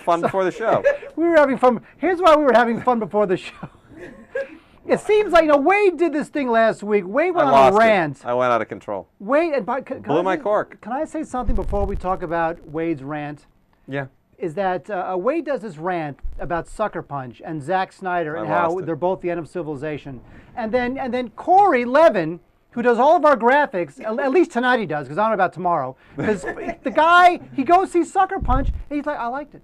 fun before the show. We were having fun. Here's why we were having fun before the show. It seems like, Wade did this thing last week. Wade went on a rant. I went out of control. Wade, and blew my cork. Can I say something before we talk about Wade's rant? Yeah. Is that Wade does this rant about Sucker Punch and Zack Snyder and how they're both the end of civilization. And then Corey Levin, who does all of our graphics, at least tonight he does, because I don't know about tomorrow. Because the guy, he goes see Sucker Punch, and he's like, I liked it.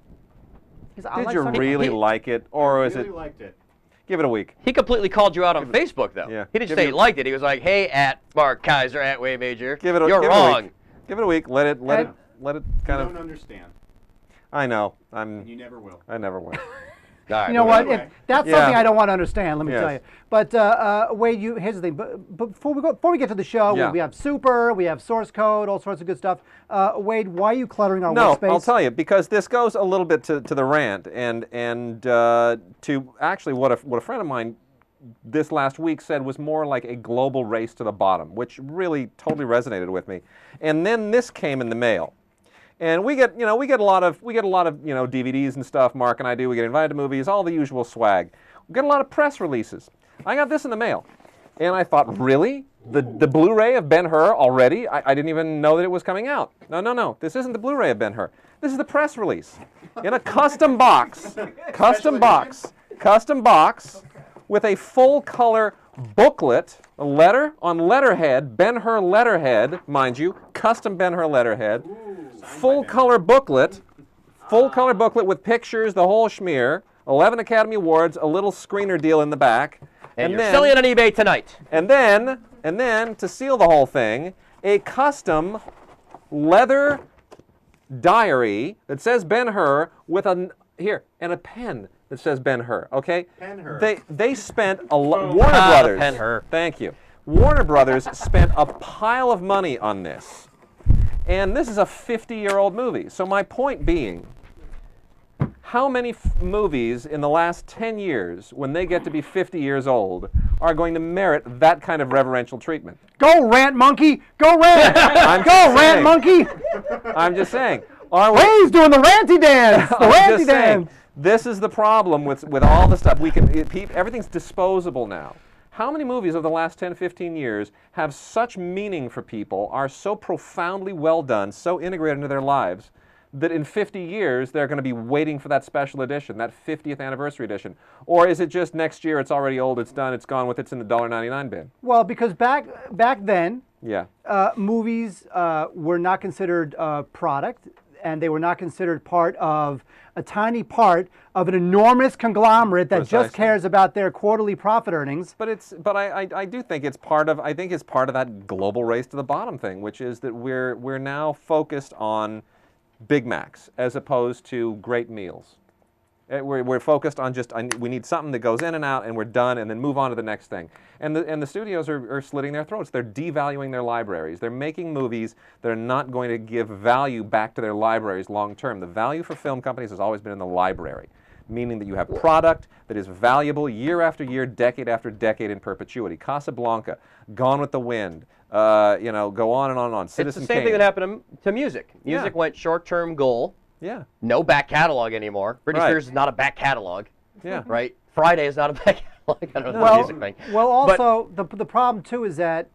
Did you really like it? Or was it? I really liked it. Give it a week. He completely called you out on Facebook, though. Yeah. He didn't say he liked it. He was like, "Hey, at Mark Kaiser, at Wade Major, you're wrong." Give it a week. Let it kind of. I don't understand. I know. And you never will. I never will. Right, you know what? That's something I don't want to understand. Let me tell you. But Wade, here's the thing. But before we get to the show, we have Super, we have Source Code, all sorts of good stuff. Wade, why are you cluttering our workspace? No, I'll tell you, because this goes a little bit to the rant and to actually what a friend of mine this last week said was more like a global race to the bottom, which really totally resonated with me. And then this came in the mail. And we get a lot of DVDs and stuff. Mark and I do. We get invited to movies, all the usual swag. We get a lot of press releases. I got this in the mail, and I thought, really, the Blu-ray of Ben-Hur already? I didn't even know that it was coming out. No. This isn't the Blu-ray of Ben-Hur. This is the press release in a custom box, custom box, with a full-color booklet, a letter on letterhead, Ben-Hur letterhead, mind you, custom Ben-Hur letterhead. Full-color booklet with pictures, the whole schmear, 11 Academy Awards, a little screener deal in the back. And you're selling it on eBay tonight. And then, to seal the whole thing, a custom leather diary that says Ben-Hur with and a pen that says Ben-Hur, okay? Ben-Hur. They spent Warner Brothers. Ben-Hur. Thank you. Warner Brothers spent a pile of money on this. And this is a 50-year-old movie. So my point being, how many movies in the last 10 years, when they get to be 50 years old, are going to merit that kind of reverential treatment? Go rant, monkey! Go rant! Rant, monkey! I'm just saying. Wade's doing the ranty dance! The ranty dance! This is the problem with all the stuff. Everything's disposable now. How many movies of the last 10, 15 years have such meaning for people, are so profoundly well done, so integrated into their lives, that in 50 years they're going to be waiting for that special edition, that 50th anniversary edition? Or is it just next year, it's already old, it's done, it's gone with, it's in the $1.99 bin? Well, because back then, movies were not considered product, and they were not considered part of a tiny part of an enormous conglomerate that just cares about their quarterly profit earnings. But I do think it's part of that global race to the bottom thing, which is that we're now focused on Big Macs as opposed to great meals. We're focused on we need something that goes in and out, and we're done, and then move on to the next thing. And the studios are slitting their throats. They're devaluing their libraries. They're making movies that are not going to give value back to their libraries long term. The value for film companies has always been in the library, meaning that you have product that is valuable year after year, decade after decade in perpetuity. Casablanca, Gone with the Wind, go on and on and on. Citizen It's the same thing that happened to music. Music went short-term goal. Yeah. No back catalog anymore. Britney Spears is not a back catalog. Yeah. Right? Friday is not a back catalog. I don't know the music thing. Well, also, the problem, too, is that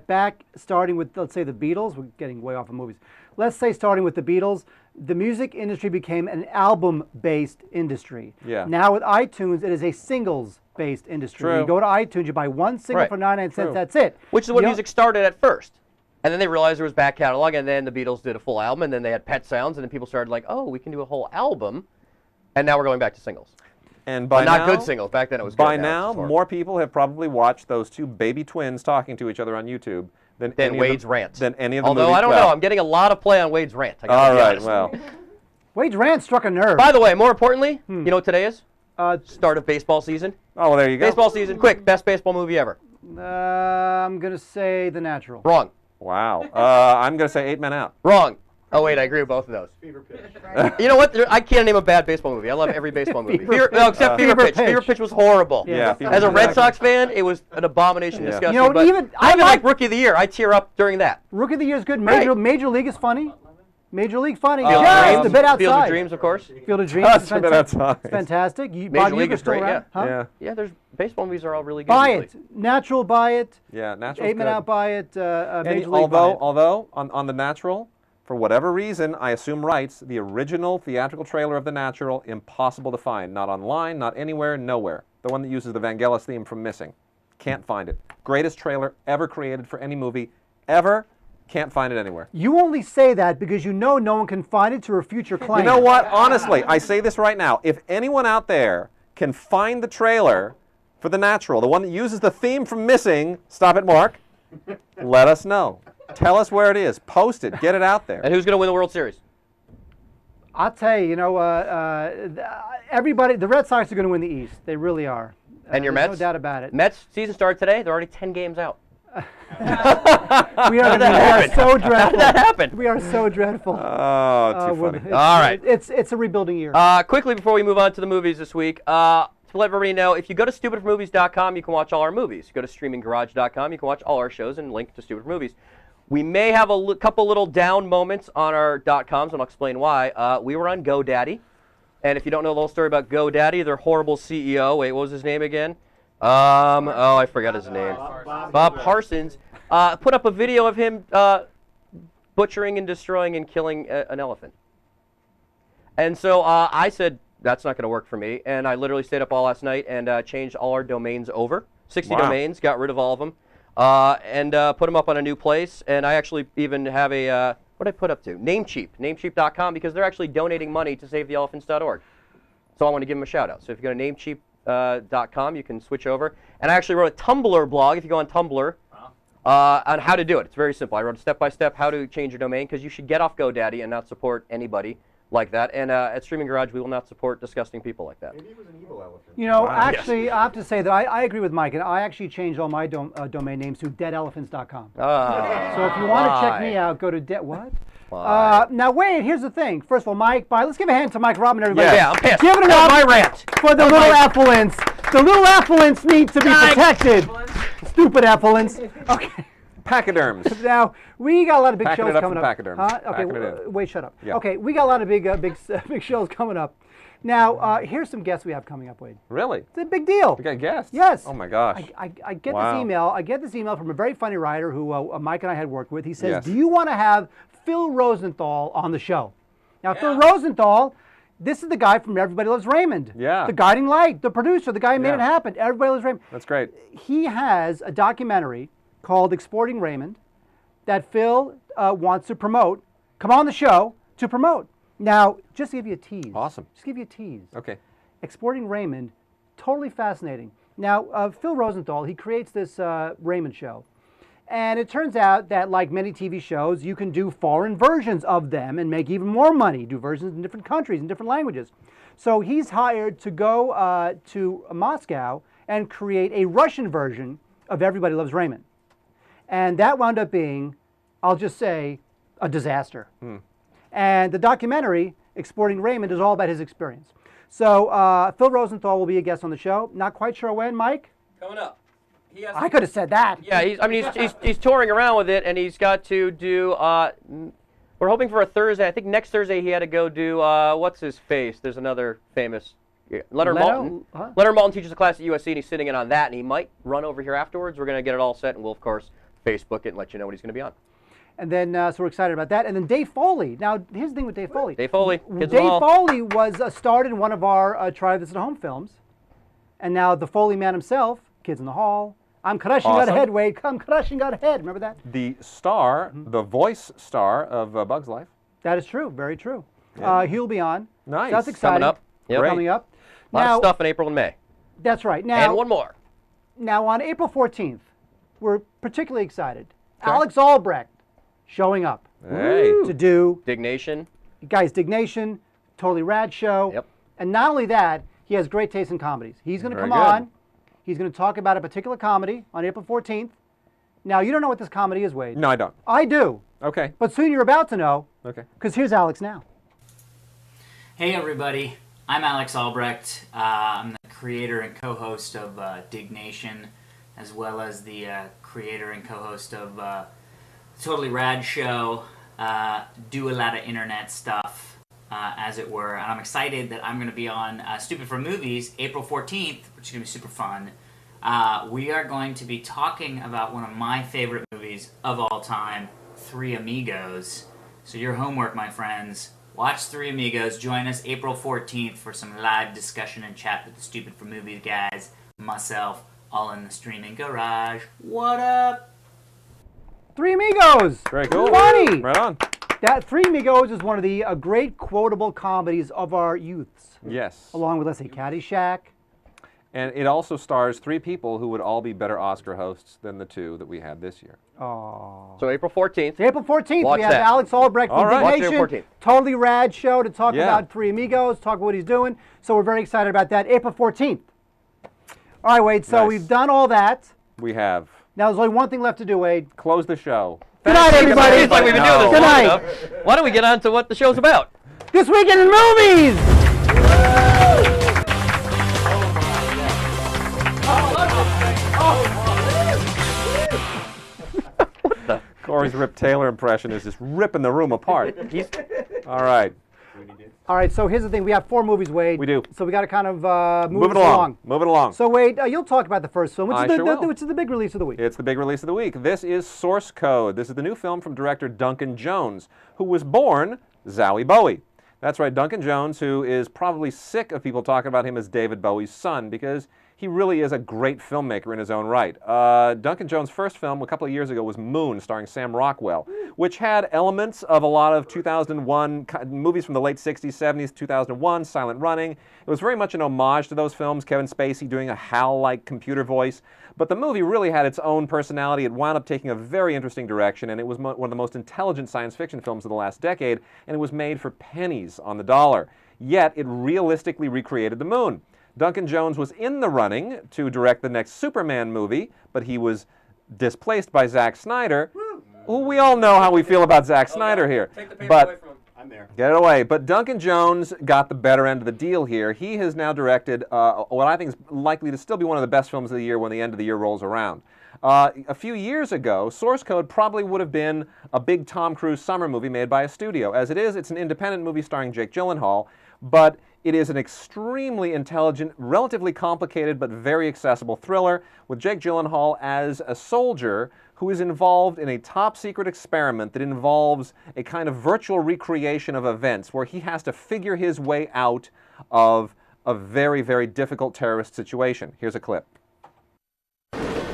back starting with, let's say, the Beatles, we're getting way off of movies. Let's say starting with the Beatles, the music industry became an album-based industry. Yeah. Now with iTunes, it is a singles-based industry. True. You go to iTunes, you buy one single for 99 cents, that's it. Which is what music started at first. And then they realized there was back catalog, and then the Beatles did a full album, and then they had Pet Sounds, and then people started like, oh, we can do a whole album, and now we're going back to singles. And by now, not good singles. Back then it was good. By now, more people have probably watched those two baby twins talking to each other on YouTube than Wade's rant. Than any of the Although movies. I don't know, I'm getting a lot of play on Wade's rant. All right, well. Wade's rant struck a nerve. By the way, more importantly, you know what today is? Start of baseball season. Oh, well, there you go. Baseball season, quick, best baseball movie ever. I'm going to say The Natural. Wrong. Wow. I'm going to say 8 Men Out. Wrong. Oh, wait, I agree with both of those. Fever Pitch. You know what? I can't name a bad baseball movie. I love every baseball movie. Except Fever Pitch. Fever Pitch was horrible. Yeah. As a Red Sox fan, it was an abomination, disgusting. You know, I even like Rookie of the Year. I tear up during that. Rookie of the Year is good. Major League is funny. Major League Funny. Field of Yes, Dreams. the bit outside. Field of Dreams, of course. Field of Dreams. Just is a bit fantastic. outside. It's fantastic. Major League is great, around, yeah. huh? Yeah. Yeah, there's baseball movies are all really good. Buy usually. it. Natural, buy it. Yeah, Natural. 8 Men Out, buy it. Major League, although, buy it. although on the Natural, for whatever reason, I assume rights, the original theatrical trailer of the Natural, impossible to find. Not online, not anywhere, nowhere. The one that uses the Vangelis theme from Missing. Can't find it. Greatest trailer ever created for any movie, ever. Can't find it anywhere. You only say that because you know no one can find it to refute your claim. You know what? Honestly, I say this right now. If anyone out there can find the trailer for The Natural, the one that uses the theme from Missing, stop it, Mark, let us know. Tell us where it is. Post it. Get it out there. And who's going to win the World Series? I'll tell you, everybody, the Red Sox are going to win the East. They really are. And your There's Mets? no doubt about it. Mets season started today. They're already 10 games out. We are so dreadful. How did that happen? We are so dreadful. Oh, too funny. All right. It's a rebuilding year. Quickly before we move on to the movies this week, to let everybody know, if you go to stupidformovies.com, you can watch all our movies. You go to streaminggarage.com, you can watch all our shows and link to Stupid for Movies. We may have a couple little down moments on our .coms, and I'll explain why. We were on GoDaddy, and if you don't know the whole story about GoDaddy, their horrible CEO, wait, what was his name again? Oh, I forgot his name. Bob Parsons put up a video of him butchering and destroying and killing an elephant. And so I said, that's not going to work for me. And I literally stayed up all last night and changed all our domains over. 60 Wow. domains, got rid of all of them, and put them up on a new place. And I actually even have a, what did I put up to? Namecheap, namecheap.com, because they're actually donating money to savetheelephants.org. So I want to give them a shout out. So if you go to namecheap.com, you can switch over. And I actually wrote a Tumblr blog, if you go on Tumblr, on how to do it. It's very simple. I wrote a step-by-step how to change your domain, because you should get off GoDaddy and not support anybody like that. And at Streamin Garage, we will not support disgusing people like that. Maybe it was an evil elephant. You know, Wow. actually, I have to say that I agree with Mike, and I actually changed all my domain names to deadelephants.com. So if you want to check me out, go to what? Now wait, here's the thing. First of all, Mike, bye. Let's give a hand to Mike Robin, everybody. Yeah, I'm pissed. Give it That up was my rant. for the little effluents. The little effluents need to be protected. Stupid effluents. Okay. Pachyderms. Now we got a lot of big Packing shows it up coming from up. pachyderms. Okay, Packing it in. wait, shut up. Yeah. Okay, we got a lot of big shows coming up. Now here's some guests we have coming up, Wade. Really? It's a big deal. You got guests? Yes. Oh my gosh. I get Wow. this email. I get this email from a very funny writer who Mike and I had worked with. He says, Yes. "Do you want to have Phil Rosenthal on the show?" Now, Phil Rosenthal, this is the guy from Everybody Loves Raymond. Yeah. The guiding light, the producer, the guy who made Yeah. it happen. Everybody Loves Raymond. That's great. He has a documentary called Exporting Raymond that Phil wants to promote. Come on the show to promote. Now, just to give you a tease. Awesome. Just to give you a tease. Okay. Exporting Raymond, totally fascinating. Now, Phil Rosenthal, he creates this Raymond show. And it turns out that, like many TV shows, you can do foreign versions of them and make even more money, do versions in different countries, in different languages. So he's hired to go to Moscow and create a Russian version of Everybody Loves Raymond. And that wound up being, I'll just say, a disaster. And the documentary, Exporting Raymond, is all about his experience. So Phil Rosenthal will be a guest on the show. Not quite sure when, Mike? Coming up. I could have said that. Yeah, he's touring around with it, and he's got to do. We're hoping for a Thursday. I think next Thursday he had to go do. What's his face? There's another famous. Leonard Maltin. Huh? Leonard Maltin teaches a class at USC, and he's sitting in on that, and he might run over here afterwards. We're going to get it all set, and we'll of course Facebook it and let you know what he's going to be on. And then, so we're excited about that. And then Dave Foley. Now, here's the thing with Dave Foley. Dave Foley, Kids in the Dave Hall. Foley was starred in one of our Try This at Home films. And now the Foley man himself, Kids in the Hall. I'm crushing Awesome. got ahead, Wade. I'm crushing got ahead. Remember that? The star, the voice star of Bug's Life. That is true. Very true. Yeah. He'll be on. Nice. So that's exciting. Coming up. Yep. Great. Coming up. A lot Now, of stuff in April and May. that's right. Now, And one more. Now, on April 14th, we're particularly excited. Alex Albrecht showing up Hey. to do Dignation. Guys, Dignation, totally rad show. Yep. And not only that, he has great taste in comedies. He's going to Very come good. on. He's going to talk about a particular comedy on April 14th. Now, you don't know what this comedy is, Wade. No, I don't. I do. Okay. But soon you're about to know, Okay. because here's Alex now. Hey everybody, I'm Alex Albrecht. I'm the creator and co-host of Dignation, as well as the creator and co-host of Totally Rad Show. do a lot of internet stuff, as it were. And I'm excited that I'm going to be on Stupid for Movies April 14th, which is going to be super fun. We are going to be talking about one of my favorite movies of all time, Three Amigos. So your homework, my friends, watch Three Amigos. Join us April 14th for some live discussion and chat with the Stupid for Movies guys, myself, all in the Streamin Garage. What up? Three Amigos! Very cool. Funny! Right on. That Three Amigos is one of the great quotable comedies of our youths. Yes. Along with, let's say, Caddyshack. And it also stars 3 people who would all be better Oscar hosts than the 2 that we had this year. Oh. So April 14th. April 14th, Watch we have that. Alex Albrecht from right. Watch Dig April Nation. 14th. Totally rad show to talk Yeah. about Three Amigos, talk about what he's doing. So we're very excited about that. April 14th. All right, Wade, so Nice. we've done all that. We have. Now there's only one thing left to do, Wade. Close the show. Good night, everybody. Seems like we've been doing this Good long night. enough. Why don't we get on to what the show's about? This weekend in movies! Corey's Rip Taylor impression is just ripping the room apart. All right. All right, so here's the thing. We have 4 movies, Wade. We do. So we got to kind of move Move it this along. Move it along. So, Wade, you'll talk about the first film, which, I is the, sure will. which is the big release of the week. It's the big release of the week. This is Source Code. This is the new film from director Duncan Jones, who was born Zowie Bowie. That's right, Duncan Jones, who is probably sick of people talking about him as David Bowie's son, because he really is a great filmmaker in his own right. Duncan Jones' first film a couple of years ago was Moon, starring Sam Rockwell, which had elements of a lot of 2001 movies from the late 60s, 70s, 2001, Silent Running. It was very much an homage to those films, Kevin Spacey doing a Hal-like computer voice. But the movie really had its own personality. It wound up taking a very interesting direction, and it was one of the most intelligent science fiction films of the last decade, and it was made for pennies on the dollar. Yet, it realistically recreated the moon. Duncan Jones was in the running to direct the next Superman movie, but he was displaced by Zack Snyder, who we all know how we feel about Zack Snyder here. Take the paper But away from him. I'm there. get it away. But Duncan Jones got the better end of the deal here. He has now directed what I think is likely to still be one of the best films of the year when the end of the year rolls around. A few years ago, Source Code probably would have been a big Tom Cruise summer movie made by a studio. As it is, it's an independent movie starring Jake Gyllenhaal, but it is an extremely intelligent, relatively complicated, but very accessible thriller with Jake Gyllenhaal as a soldier who is involved in a top-secret experiment that involves a kind of virtual recreation of events where he has to figure his way out of a very, very difficult terrorist situation. Here's a clip.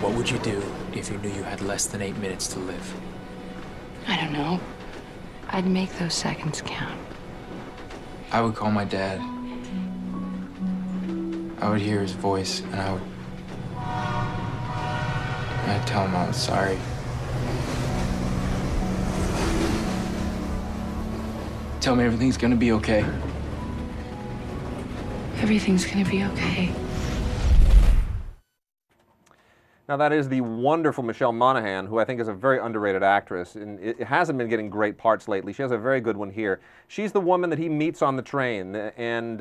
What would you do if you knew you had less than 8 minutes to live? I don't know. I'd make those seconds count. I would call my dad. I would hear his voice, and I'd tell him I was sorry. Tell me everything's gonna be okay. Everything's gonna be okay. Now that is the wonderful Michelle Monaghan, who I think is a very underrated actress, and it hasn't been getting great parts lately. She has a very good one here. She's the woman that he meets on the train and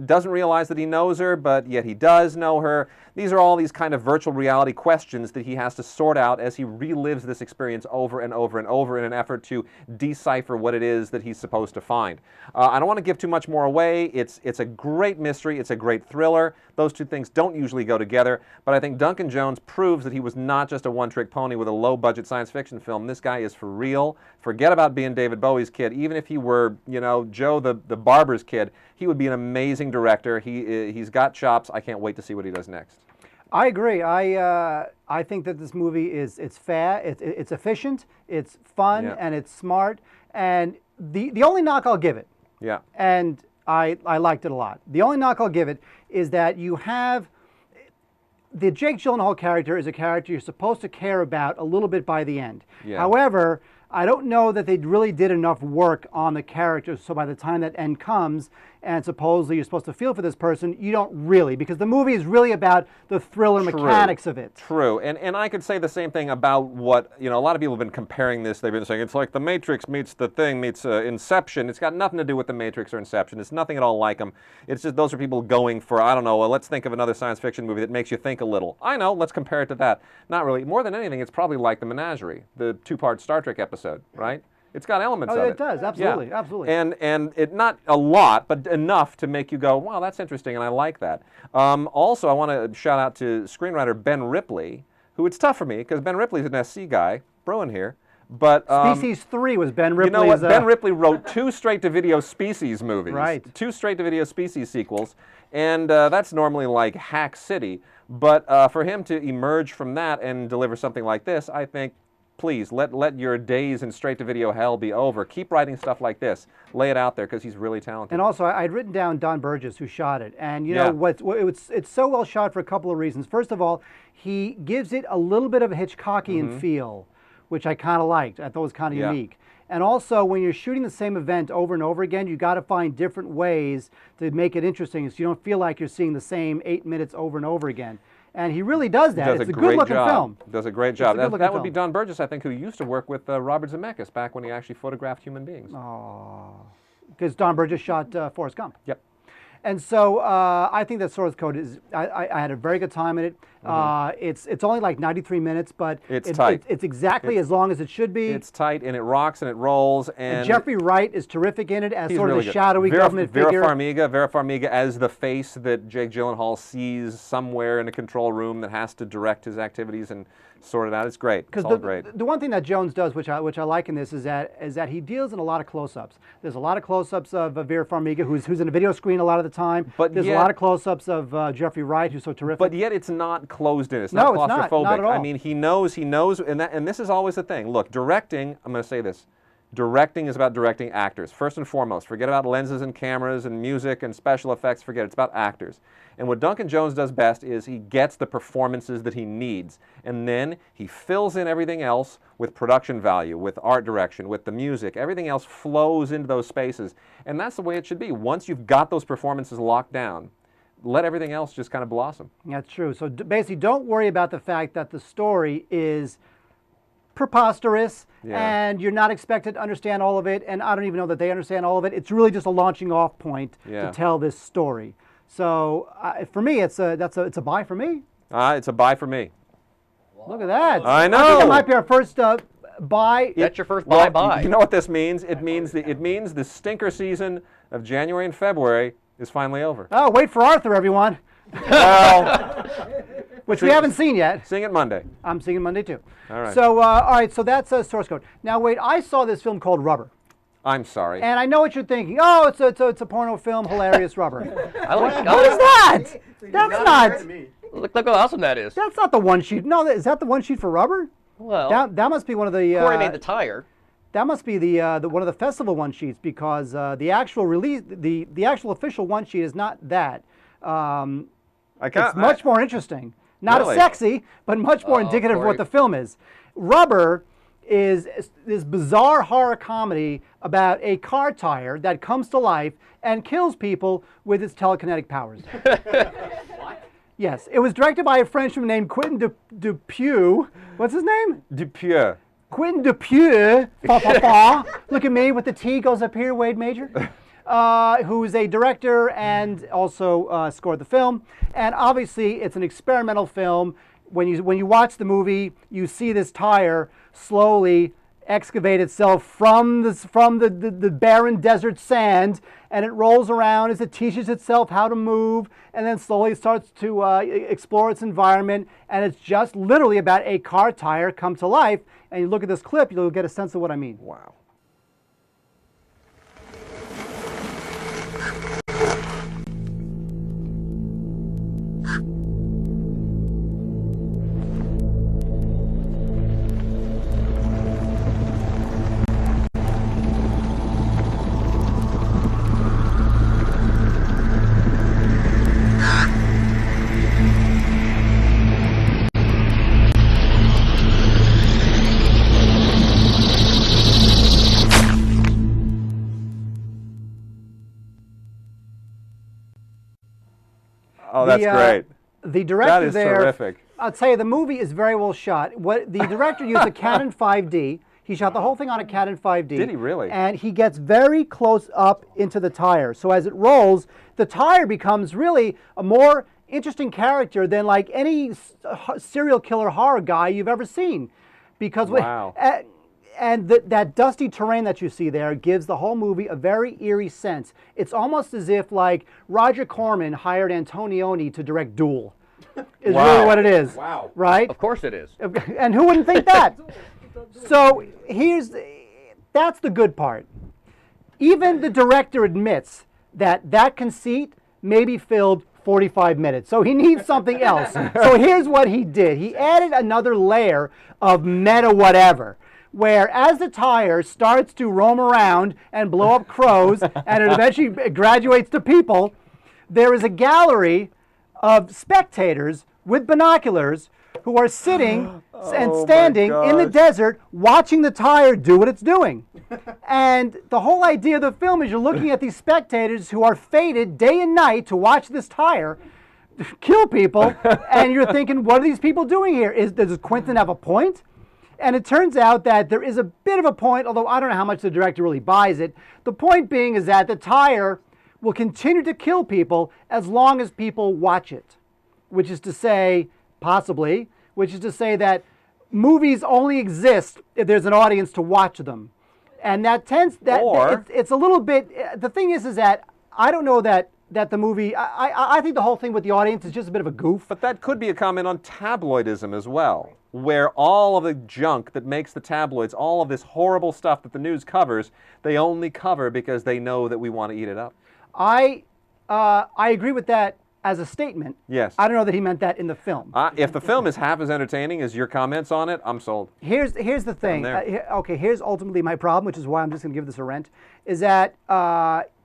doesn't realize that he knows her, but yet he does know her. These are all these kind of virtual reality questions that he has to sort out as he relives this experience over and over and over in an effort to decipher what it is that he's supposed to find. I don't want to give too much more away. It's a great mystery. It's a great thriller. Those two things don't usually go together, but I think Duncan Jones proves that he was not just a one-trick pony with a low-budget science fiction film. This guy is for real. Forget about being David Bowie's kid. Even if he were, you know, Joe the barber's kid, he would be an amazing director. He's got chops. I can't wait to see what he does next. I agree. I think that this movie it's efficient, it's fun, Yeah. and it's smart. And the only knock I'll give it, Yeah. and I liked it a lot. The only knock I'll give it is that you have the Jake Gyllenhaal character is a character you're supposed to care about a little bit by the end. Yeah. However, I don't know that they really did enough work on the character, so by the time that end comes, and supposedly you're supposed to feel for this person, you don't really, because the movie is really about the thriller mechanics of it. True, and I could say the same thing about what, a lot of people have been comparing this. They've been saying it's like The Matrix meets The Thing meets Inception. It's got nothing to do with The Matrix or Inception. It's nothing at all like them. It's just those are people going for, I don't know, let's think of another science fiction movie that makes you think a little. I know, let's compare it to that. Not really. More than anything, it's probably like The Menagerie, the 2-part Star Trek episode, right? It's got elements of it. Oh, it does, absolutely, absolutely. And it not a lot, but enough to make you go, wow, that's interesting, and I like that. Also, I want to shout out to screenwriter Ben Ripley, who it's tough for me, because Ben Ripley's an SC guy, Bruin here. But Species 3 was Ben Ripley's... You know what? Ben Ripley wrote 2 straight-to-video Species movies. Right. 2 straight-to-video Species sequels, and that's normally like Hack City. But for him to emerge from that and deliver something like this, I think, please, let your days in straight-to-video hell be over. Keep writing stuff like this. Lay it out there, because he's really talented. And also, I'd written down Don Burgess, who shot it. And, know, it's so well shot for a couple of reasons. First of all, he gives it a little bit of a Hitchcockian feel, which I kind of liked. I thought it was kind of unique. And also, when you're shooting the same event over and over again, you got to find different ways to make it interesting so you don't feel like you're seeing the same 8 minutes over and over again. And he really does that. It's a good-looking film. Does a great job. That would be Don Burgess, I think, who used to work with Robert Zemeckis back when he actually photographed human beings. Oh, because Don Burgess shot Forrest Gump. Yep. And so I think that Source Code is, I had a very good time in it. It's only like 93 minutes, but it's tight. It's exactly as long as it should be. It's tight, and it rocks, and it rolls. And Jeffrey Wright is terrific in it as sort really of the shadowy government Vera figure. Farmiga as the face that Jake Gyllenhaal sees somewhere in a control room that has to direct his activities and sort it out. It's great. It's all great. The one thing that Jones does, which I like in this, is that he deals in a lot of close-ups. There's a lot of close-ups of Vera Farmiga, who's in a video screen a lot of the time. But there's a lot of close-ups of Jeffrey Wright, who's so terrific. But yet it's not closed in. It's not claustrophobic. Not at all. I mean, he knows, and this is always the thing. Look, directing, I'm going to say this. Directing is about directing actors, first and foremost. Forget about lenses and cameras and music and special effects. Forget it. It's about actors. And what Duncan Jones does best is he gets the performances that he needs, and then he fills in everything else with production value, with art direction, with the music. Everything else flows into those spaces, and that's the way it should be. Once you've got those performances locked down, let everything else just kind of blossom. That's true. So basically, don't worry about the fact that the story is preposterous, and you're not expected to understand all of it, and I don't even know that they understand all of it. It's really just a launching off point to tell this story. So for me, it's a buy for me. It's a buy for me. Look at that. I know. I think it might be our first buy. That's your first buy. You know what this means? It means the stinker season of January and February is finally over. Oh, wait for Arthur, everyone. Well, which we haven't seen yet. Seeing it Monday. I'm seeing it Monday too. All right. So all right, so that's Source Code. Now wait, I saw this film called Rubber. I'm sorry. And I know what you're thinking. Oh, it's a porno film, hilarious Rubber. What is that? That's not. Look how awesome that is. That's not the one sheet. No, is that the one sheet for Rubber? Well, that must be one of the. Corey made the tire. That must be the one of the festival one sheets, because the actual release, the actual official one sheet is not that. It's much more interesting. Not as sexy, but much more indicative of what the film is. Rubber is this bizarre horror comedy about a car tire that comes to life and kills people with its telekinetic powers. What? Yes, it was directed by a Frenchman named Quentin Dupieux. What's his name? Dupieux. Quentin Dupieux. Look at me with the T goes up here, Wade Major. Who's a director and also scored the film. And obviously, it's an experimental film. When you watch the movie, you see this tire slowly excavate itself from the barren desert sand, and it rolls around as it teaches itself how to move, and then slowly starts to explore its environment. And it's just literally about a car tire come to life. And you look at this clip, you'll get a sense of what I mean. Wow. that's great. The director That is there, terrific. I'll tell you, the movie is very well shot. What the director used a Canon 5D. He shot the whole thing on a Canon 5D. Did he really? And he gets very close up into the tire. So as it rolls, the tire becomes really a more interesting character than like any serial killer horror guy you've ever seen. Because wow. And that dusty terrain that you see there gives the whole movie a very eerie sense. It's almost as if like Roger Corman hired Antonioni to direct Duel. Is really what it is. Wow. Right? Of course it is. And who wouldn't think that? So that's the good part. Even the director admits that conceit maybe filled 45 minutes. So he needs something else. So here's what he did. He added another layer of meta whatever, where as the tire starts to roam around and blow up crows and it eventually graduates to people, there is a gallery of spectators with binoculars who are sitting and standing in the desert watching the tire do what it's doing. And the whole idea of the film is you're looking at these spectators who are fated day and night to watch this tire kill people, and you're thinking, what are these people doing here? Does Quentin have a point? And it turns out that there is a bit of a point, although I don't know how much the director really buys it. The point being is that the tire will continue to kill people as long as people watch it, which is to say, possibly, which is to say that movies only exist if there's an audience to watch them. And that tends, it's a little bit, the thing is that I don't know that the movie, I think the whole thing with the audience is just a bit of a goof. But that could be a comment on tabloidism as well, where all of the junk that makes the tabloids, all of this horrible stuff that the news covers, they only cover because they know that we want to eat it up. I agree with that as a statement. Yes. I don't know that he meant that in the film. If the film is half as entertaining as your comments on it, I'm sold. Here's the thing. Okay, here's ultimately my problem, which is why I'm just going to give this a rent, is that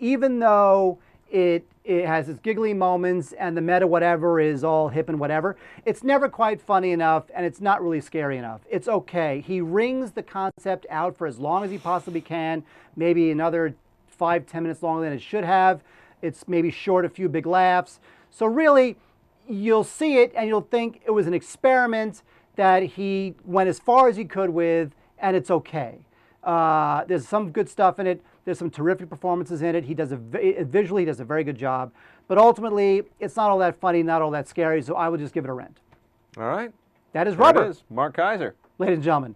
even though it has its giggly moments and the meta whatever is all hip and whatever, it's never quite funny enough and it's not really scary enough. It's okay. He wrings the concept out for as long as he possibly can, maybe another 5-10 minutes longer than it should have. It's maybe short a few big laughs. So really, you'll see it and you'll think it was an experiment that he went as far as he could with, and it's okay. There's some good stuff in it. There's some terrific performances in it. Visually, he does a very good job. But ultimately, it's not all that funny, not all that scary, so I would just give it a rent. All right. That is Rubber. There it is. Mark Kaiser. Ladies and gentlemen.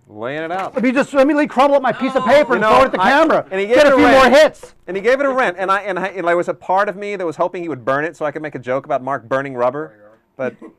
Laying it out. Let me crumble up my piece of paper and throw it at the camera. And he gave Get a few more hits. And he gave it a rent. And there was a part of me that was hoping he would burn it so I could make a joke about Mark burning Rubber. But you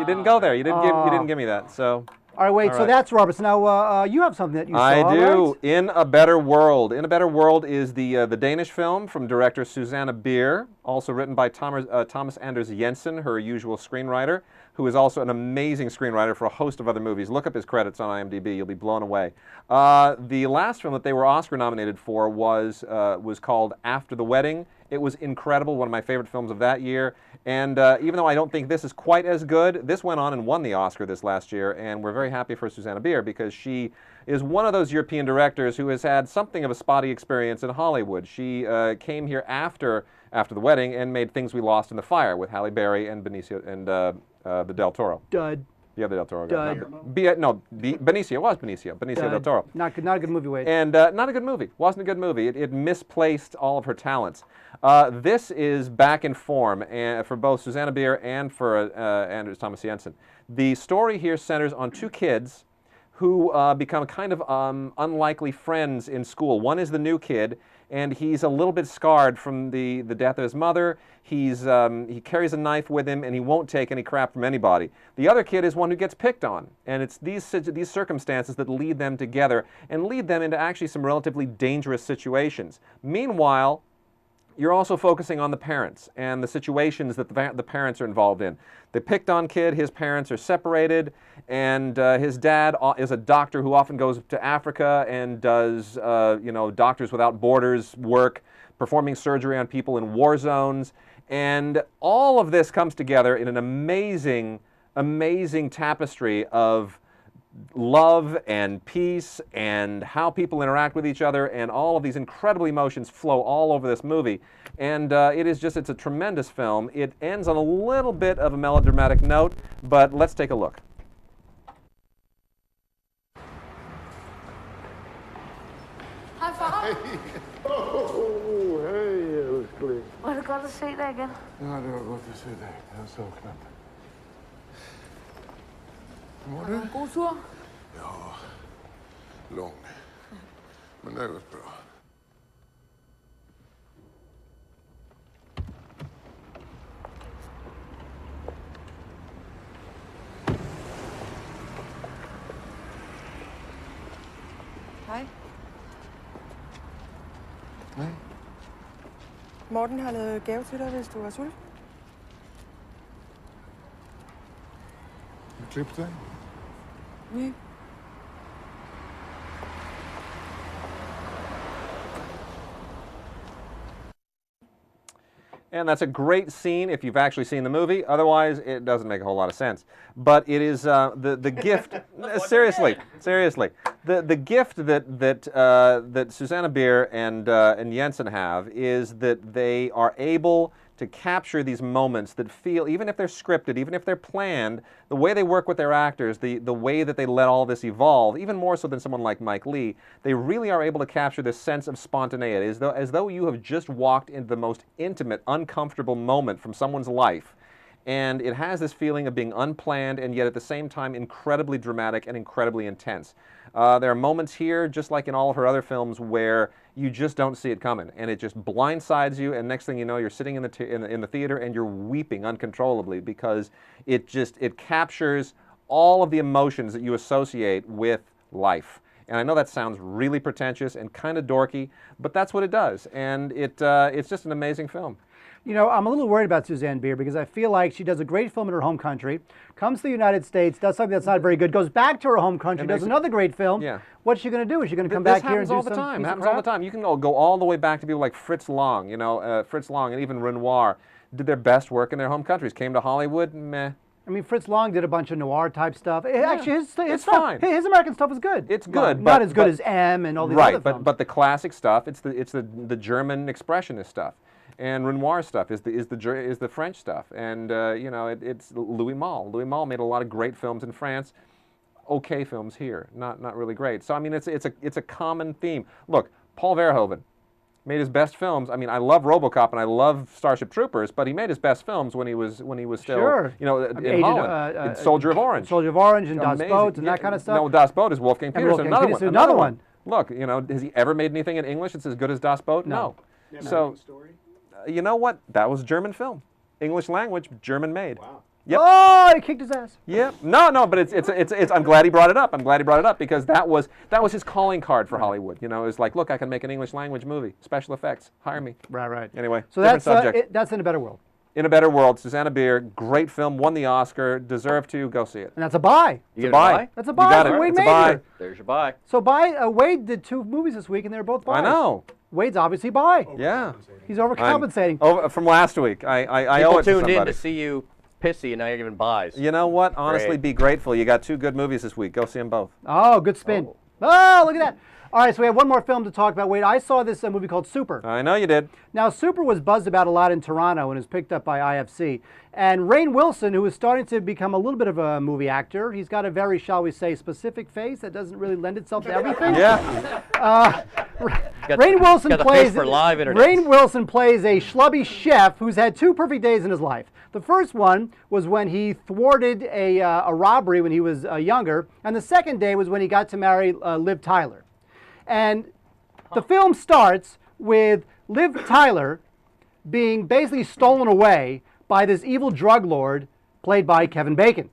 didn't go there. You didn't give me that. So. All right, wait. So that's Rubber. So now you have something that you saw. I do. Right? In a Better World. In a Better World is the Danish film from director Susanne Bier, also written by Thomas Anders Jensen, her usual screenwriter, who is also an amazing screenwriter for a host of other movies. Look up his credits on IMDb. You'll be blown away. The last film that they were Oscar nominated for was called After the Wedding. It was incredible, one of my favorite films of that year. And even though I don't think this is quite as good, this went on and won the Oscar this last year. And we're very happy for Susanne Bier because she is one of those European directors who has had something of a spotty experience in Hollywood. She came here after the Wedding and made Things We Lost in the Fire with Halle Berry and Benicio and the Del Toro. Dud. Yeah, the Del Toro. Dud. Benicio Del Toro. Not a good movie, Wade. And not a good movie. Wasn't a good movie. It misplaced all of her talents. This is back in form for both Susanne Bier and for Anders Thomas Jensen. The story here centers on two kids who become kind of unlikely friends in school. One is the new kid, and he's a little bit scarred from the death of his mother. He carries a knife with him, and he won't take any crap from anybody. The other kid is one who gets picked on, and it's these circumstances that lead them together and lead them into actually some relatively dangerous situations. Meanwhile, you're also focusing on the parents and the situations that the parents are involved in. The picked on kid, his parents are separated, and his dad is a doctor who often goes to Africa and does Doctors Without Borders work, performing surgery on people in war zones. And all of this comes together in an amazing, amazing tapestry of love and peace and how people interact with each other, and all of these incredible emotions flow all over this movie. And it's a tremendous film. It ends on a little bit of a melodramatic note, but let's take a look. High five. Hey. Oh, hey, it looks clear. Want to go to see that again? Ja, det var godt at se dig. Jeg har savnet dig. Var det? En god tur? Ja, lång. Men det var bra. Hej. Nej. Morten har lavet gave til dig, hvis du er sulten. Klip dig. Nej. And that's a great scene if you've actually seen the movie. Otherwise, it doesn't make a whole lot of sense. But it is the gift. Seriously, the gift that Susanna Bier and Jensen have is that they are able to capture these moments that feel, even if they're scripted, even if they're planned, the way they work with their actors, the way that they let all this evolve, even more so than someone like Mike Leigh, they really are able to capture this sense of spontaneity, as though you have just walked into the most intimate, uncomfortable moment from someone's life. And it has this feeling of being unplanned and yet at the same time incredibly dramatic and incredibly intense. There are moments here, just like in all of her other films, where you just don't see it coming, and it just blindsides you, and next thing you know, you're sitting in the theater and you're weeping uncontrollably because it captures all of the emotions that you associate with life. And I know that sounds really pretentious and kind of dorky, but that's what it does, and it's just an amazing film. You know, I'm a little worried about Susanne Bier because I feel like she does a great film in her home country, comes to the United States, does something that's not very good, goes back to her home country, does another great film. Yeah. What's she going to do? Is she going to come back here and do some? This happens all the time. You can go all the way back to people like Fritz Lang, Fritz Lang and even Renoir did their best work in their home countries. Came to Hollywood, meh. I mean, Fritz Lang did a bunch of noir type stuff. Actually, it's fine. His American stuff is good. It's good, but not as good as M and all these other films. But the classic stuff, it's the German expressionist stuff. And Renoir stuff is the French stuff, and it's Louis Malle. Louis Malle made a lot of great films in France, okay films here, not really great. So I mean, it's a common theme. Look, Paul Verhoeven made his best films. I mean, I love RoboCop and I love Starship Troopers, but he made his best films when he was still in Holland. Soldier of Orange. Soldier of Orange and Das Boot and that kind of stuff. No, Das Boot is Wolfgang Petersen. Another one. Look, has he ever made anything in English that's as good as Das Boot? No. So. You know what? That was a German film. English language, German made. Wow. Yep. Oh, he kicked his ass. Yep. No, but it's I'm glad he brought it up. I'm glad he brought it up because that was his calling card for Hollywood. It's like, look, I can make an English language movie. Special effects. Hire me. Right. Anyway, so that's that's In a Better World. In a Better World, Susanna Bier, great film, won the Oscar, deserved to, go see it. And that's a buy. You get a buy? That's a buy. You got it. Wade it's a buy. There's your buy. So Wade did 2 movies this week, and they're both buys. I know. Wade's obviously buy. Yeah. He's overcompensating. From last week. I owe it to somebody. People tuned in to see you pissy, and now you're giving buys. You know what? Honestly, be grateful. You got 2 good movies this week. Go see them both. Oh, good spin. Oh, look at that. All right, so we have one more film to talk about. Wade, I saw this movie called Super. I know you did. Now, Super was buzzed about a lot in Toronto and was picked up by IFC. And Rainn Wilson, who is starting to become a little bit of a movie actor, he's got a very, shall we say, specific face that doesn't really lend itself to everything. Yeah. Rainn Wilson plays a schlubby chef who's had 2 perfect days in his life. The first one was when he thwarted a robbery when he was younger, and the second day was when he got to marry Liv Tyler. And the film starts with Liv Tyler being basically stolen away by this evil drug lord played by Kevin Bacon.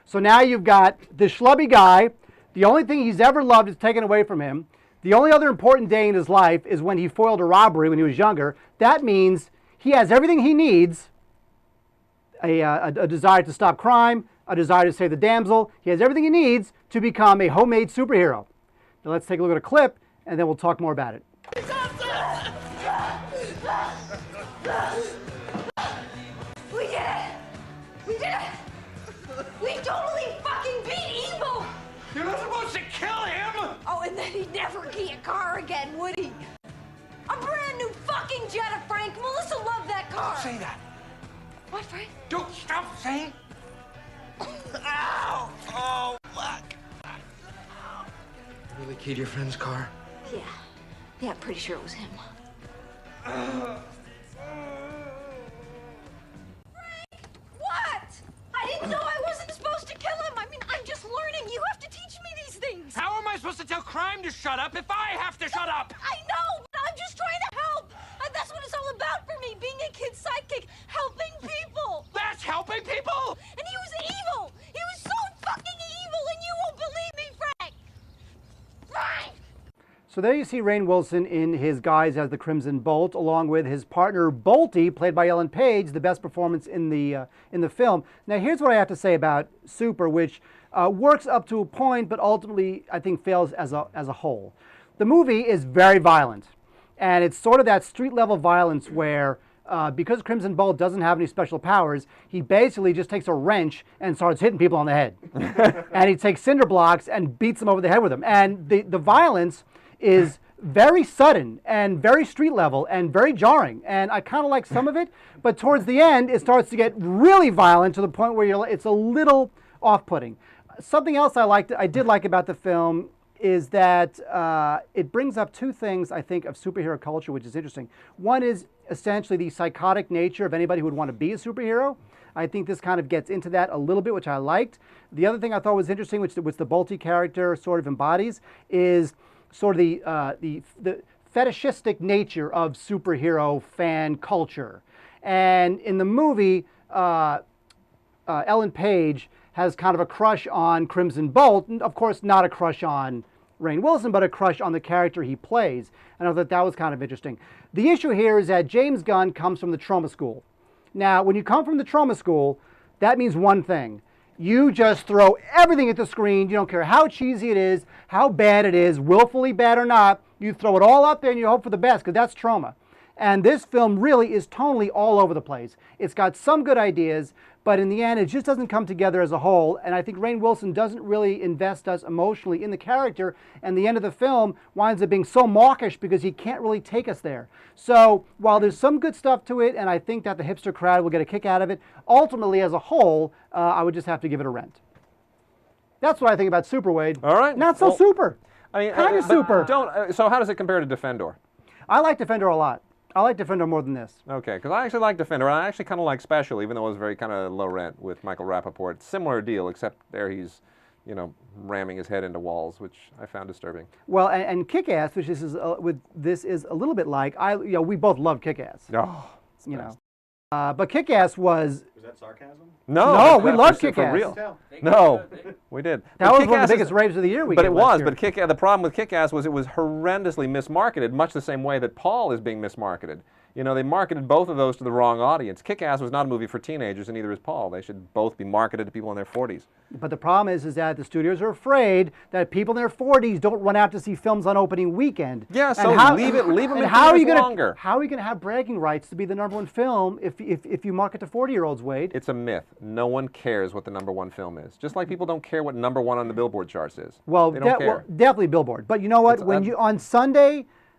So now you've got this schlubby guy. The only thing he's ever loved is taken away from him. The only other important day in his life is when he foiled a robbery when he was younger. That means he has everything he needs, a desire to stop crime, a desire to save the damsel. He has everything he needs to become a homemade superhero. Now let's take a look at a clip, and then we'll talk more about it. We did it! We did it! We totally fucking beat evil! Get And then he'd never get a car again, would he? A brand new fucking Jetta, Frank. Melissa loved that car. Don't say that. What, Frank? Don't stop saying. Ow! Oh, fuck. You really keyed your friend's car? Yeah. Yeah, I'm pretty sure it was him. Uh. What? I didn't know I wasn't supposed to kill him. I mean, I'm just learning. You have to teach me these things. How am I supposed to tell crime to shut up if I have to shut up? I know, but I'm just trying to help. That's what it's all about for me, being a kid's sidekick, helping people. That's helping people? And he was evil. He was so fucking evil, and you won't believe me, Frank. Frank! So there you see Rainn Wilson in his guise as the Crimson Bolt, along with his partner Bolty, played by Ellen Page, the best performance in the film. Now here's what I have to say about Super, which works up to a point, but ultimately I think fails as a whole. The movie is very violent, and it's sort of that street-level violence where because Crimson Bolt doesn't have any special powers, he basically just takes a wrench and starts hitting people on the head. And he takes cinder blocks and beats them over the head with them. And the violence is very sudden and very street level and very jarring. And I kind of like some of it, but towards the end, it starts to get really violent to the point where it's a little off-putting. Something else I did like about the film is that it brings up two things, I think, of superhero culture, which is interesting. One is essentially the psychotic nature of anybody who would want to be a superhero. I think this kind of gets into that a little bit, which I liked. The other thing I thought was interesting, which the Bolty character sort of embodies, is sort of the fetishistic nature of superhero fan culture. And in the movie, Ellen Page has kind of a crush on Crimson Bolt, and of course not a crush on Rainn Wilson, but a crush on the character he plays. And I thought that was kind of interesting. The issue here is that James Gunn comes from the trauma school. Now, when you come from the trauma school, that means one thing. You just throw everything at the screen. You don't care how cheesy it is, how bad it is, willfully bad or not. You throw it all up there and you hope for the best, because that's trauma. And this film really is tonally all over the place. It's got some good ideas, but in the end, it just doesn't come together as a whole. And I think Rainn Wilson doesn't really invest us emotionally in the character. And the end of the film winds up being so mawkish because he can't really take us there. So while there's some good stuff to it, and I think that the hipster crowd will get a kick out of it, ultimately as a whole, I would just have to give it a rent. That's what I think about Super, Wade. All right. Not so super. I mean, kind of super. So how does it compare to Defendor? I like Defender a lot. I like Defender more than this. Okay, because I actually like Defender, and I actually kind of like Special, even though it was very kind of low rent with Michael Rappaport. Similar deal, except there he's, ramming his head into walls, which I found disturbing. Well, and Kick-Ass, which this is a little bit like, we both love Kick-Ass. Oh, but Kick-Ass was... Was that sarcasm? No, we love Kick-Ass. For real. No, we did. That was one of the biggest raves of the year we But it was, but the problem with Kick-Ass was it was horrendously mismarketed, much the same way that Paul is being mismarketed. They marketed both of those to the wrong audience. Kick-Ass was not a movie for teenagers, and neither is Paul. They should both be marketed to people in their 40s. But the problem is that the studios are afraid that people in their 40s don't run out to see films on opening weekend. Yeah, so leave them in theaters longer. How are you going to have bragging rights to be the #1 film if you market to 40-year-olds, Wade? It's a myth. No one cares what the #1 film is. Just like people don't care what #1 on the Billboard charts is. Well, they don't care. Well, definitely Billboard. But you know what?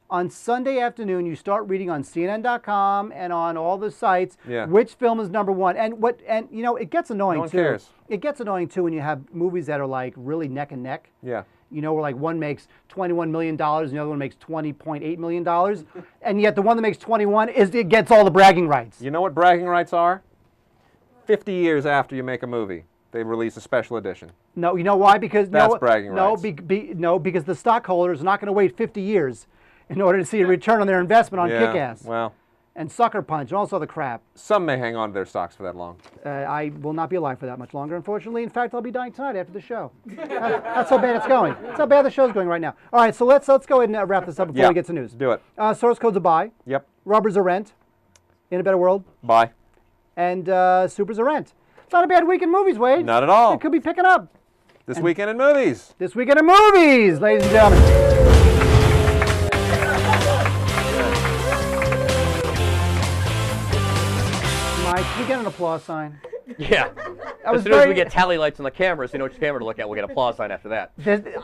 On Sunday afternoon, you start reading on CNN.com and on all the sites which film is #1, and it gets annoying no one too. Cares. It gets annoying too when you have movies that are like really neck and neck. Yeah. Where like one makes $21 million and the other one makes $20.8 million, and yet the one that makes 21 it gets all the bragging rights. You know what bragging rights are? 50 years after you make a movie, they release a special edition. No, you know why? Because that's bragging rights. No, because the stockholders are not going to wait 50 years. In order to see a return on their investment on Kick-Ass. Well. And Sucker Punch and all this other crap. Some may hang on to their stocks for that long. I will not be alive for that much longer, unfortunately. In fact, I'll be dying tonight after the show. That's how bad it's going. That's how bad the show's going right now. All right, so let's go ahead and wrap this up before we get to news. Do it. Source code's a buy. Yep. Rubber's a rent. In a Better World. Buy. And Super's a rent. It's not a bad week in movies, Wade. Not at all. It could be picking up. This weekend in movies. This weekend in movies, ladies and gentlemen. Mike, can you get an applause sign? Yeah. As soon as we get tally lights on the camera, so you know which camera to look at, we'll get applause sign after that.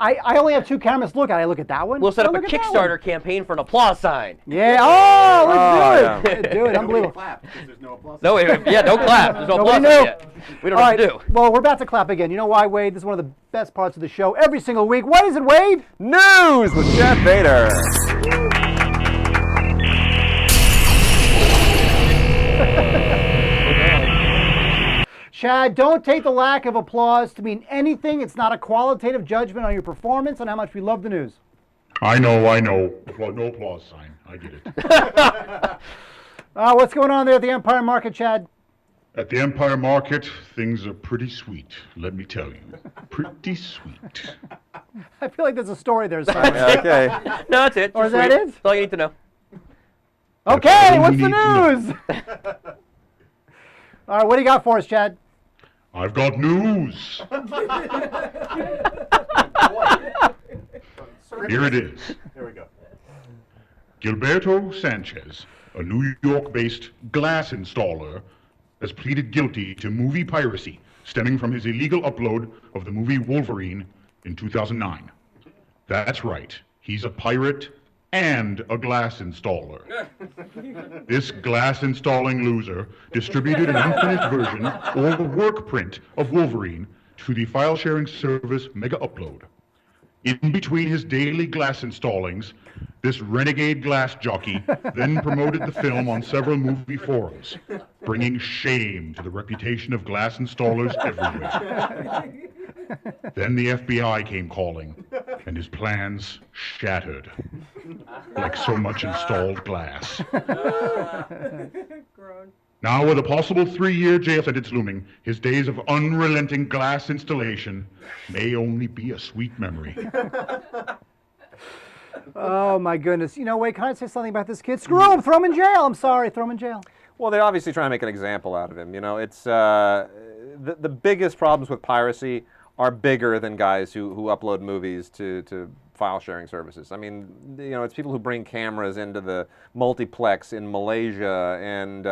I only have 2 cameras to look at. I look at that one. We'll set up a Kickstarter campaign for an applause sign. Yeah. Oh, let's do it. Do it. Unbelievable. Clap, because there's no applause. No, yeah, don't clap. There's no applause sign yet. We don't know what to do. Well, we're about to clap again. You know why, Wade? This is one of the best parts of the show every single week. What is it, Wade? News with Chad Vader. Chad, don't take the lack of applause to mean anything. It's not a qualitative judgment on your performance and how much we love the news. I know. No applause sign. I get it. What's going on there at the Empire Market, Chad? At the Empire Market, things are pretty sweet, let me tell you. Pretty sweet. I feel like there's a story there, Simon. Okay. No, that's it. Or is that sweet. it? That's all you need to know. Okay, what's the news? All right, what do you got for us, Chad? I've got news. Here it is. Here we go. Gilberto Sanchez, a New York-based glass installer, has pleaded guilty to movie piracy stemming from his illegal upload of the movie Wolverine in 2009. That's right, he's a pirate and a glass installer. This glass installing loser distributed an unfinished version or the work print of Wolverine to the file sharing service Mega Upload. In between his daily glass installings, this renegade glass jockey then promoted the film on several movie forums, bringing shame to the reputation of glass installers everywhere. Then the FBI came calling, and his plans shattered, like so much installed glass. Now, with a possible 3-year jail sentence looming, his days of unrelenting glass installation may only be a sweet memory. Oh, my goodness. You know, wait, can I say something about this kid? Screw him, throw him in jail. I'm sorry, throw him in jail. Well, they're obviously trying to make an example out of him. You know, it's the biggest problems with piracy are bigger than guys who upload movies to file sharing services. I mean, you know, it's people who bring cameras into the multiplex in Malaysia, and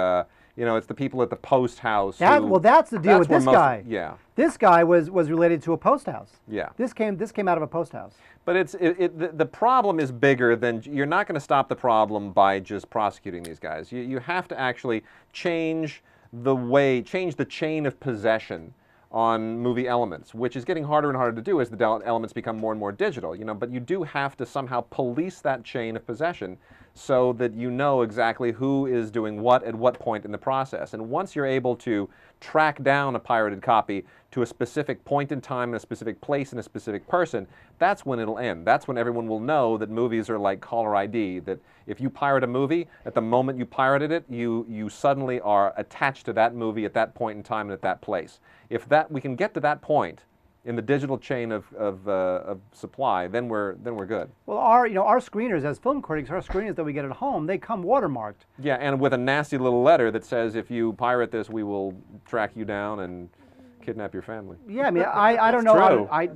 you know, it's the people at the post house. Well, that's the deal with this guy. Yeah. This guy was related to a post house. Yeah. This came out of a post house. But the problem is bigger than, you're not going to stop the problem by just prosecuting these guys. You have to actually change the chain of possession on movie elements, which is getting harder and harder to do as the elements become more and more digital. You know, but you do have to somehow police that chain of possession so that you know exactly who is doing what at what point in the process. And once you're able to track down a pirated copy to a specific point in time, in a specific place, and a specific person, that's when it'll end. That's when everyone will know that movies are like caller ID, that if you pirate a movie, at the moment you pirated it, you suddenly are attached to that movie at that point in time and at that place. If we can get to that point in the digital chain of supply, then we're good. Well, our screeners as film critics, our screeners that we get at home, they come watermarked. Yeah, and with a nasty little letter that says, if you pirate this, we will track you down and kidnap your family. Yeah, I mean, I don't know. I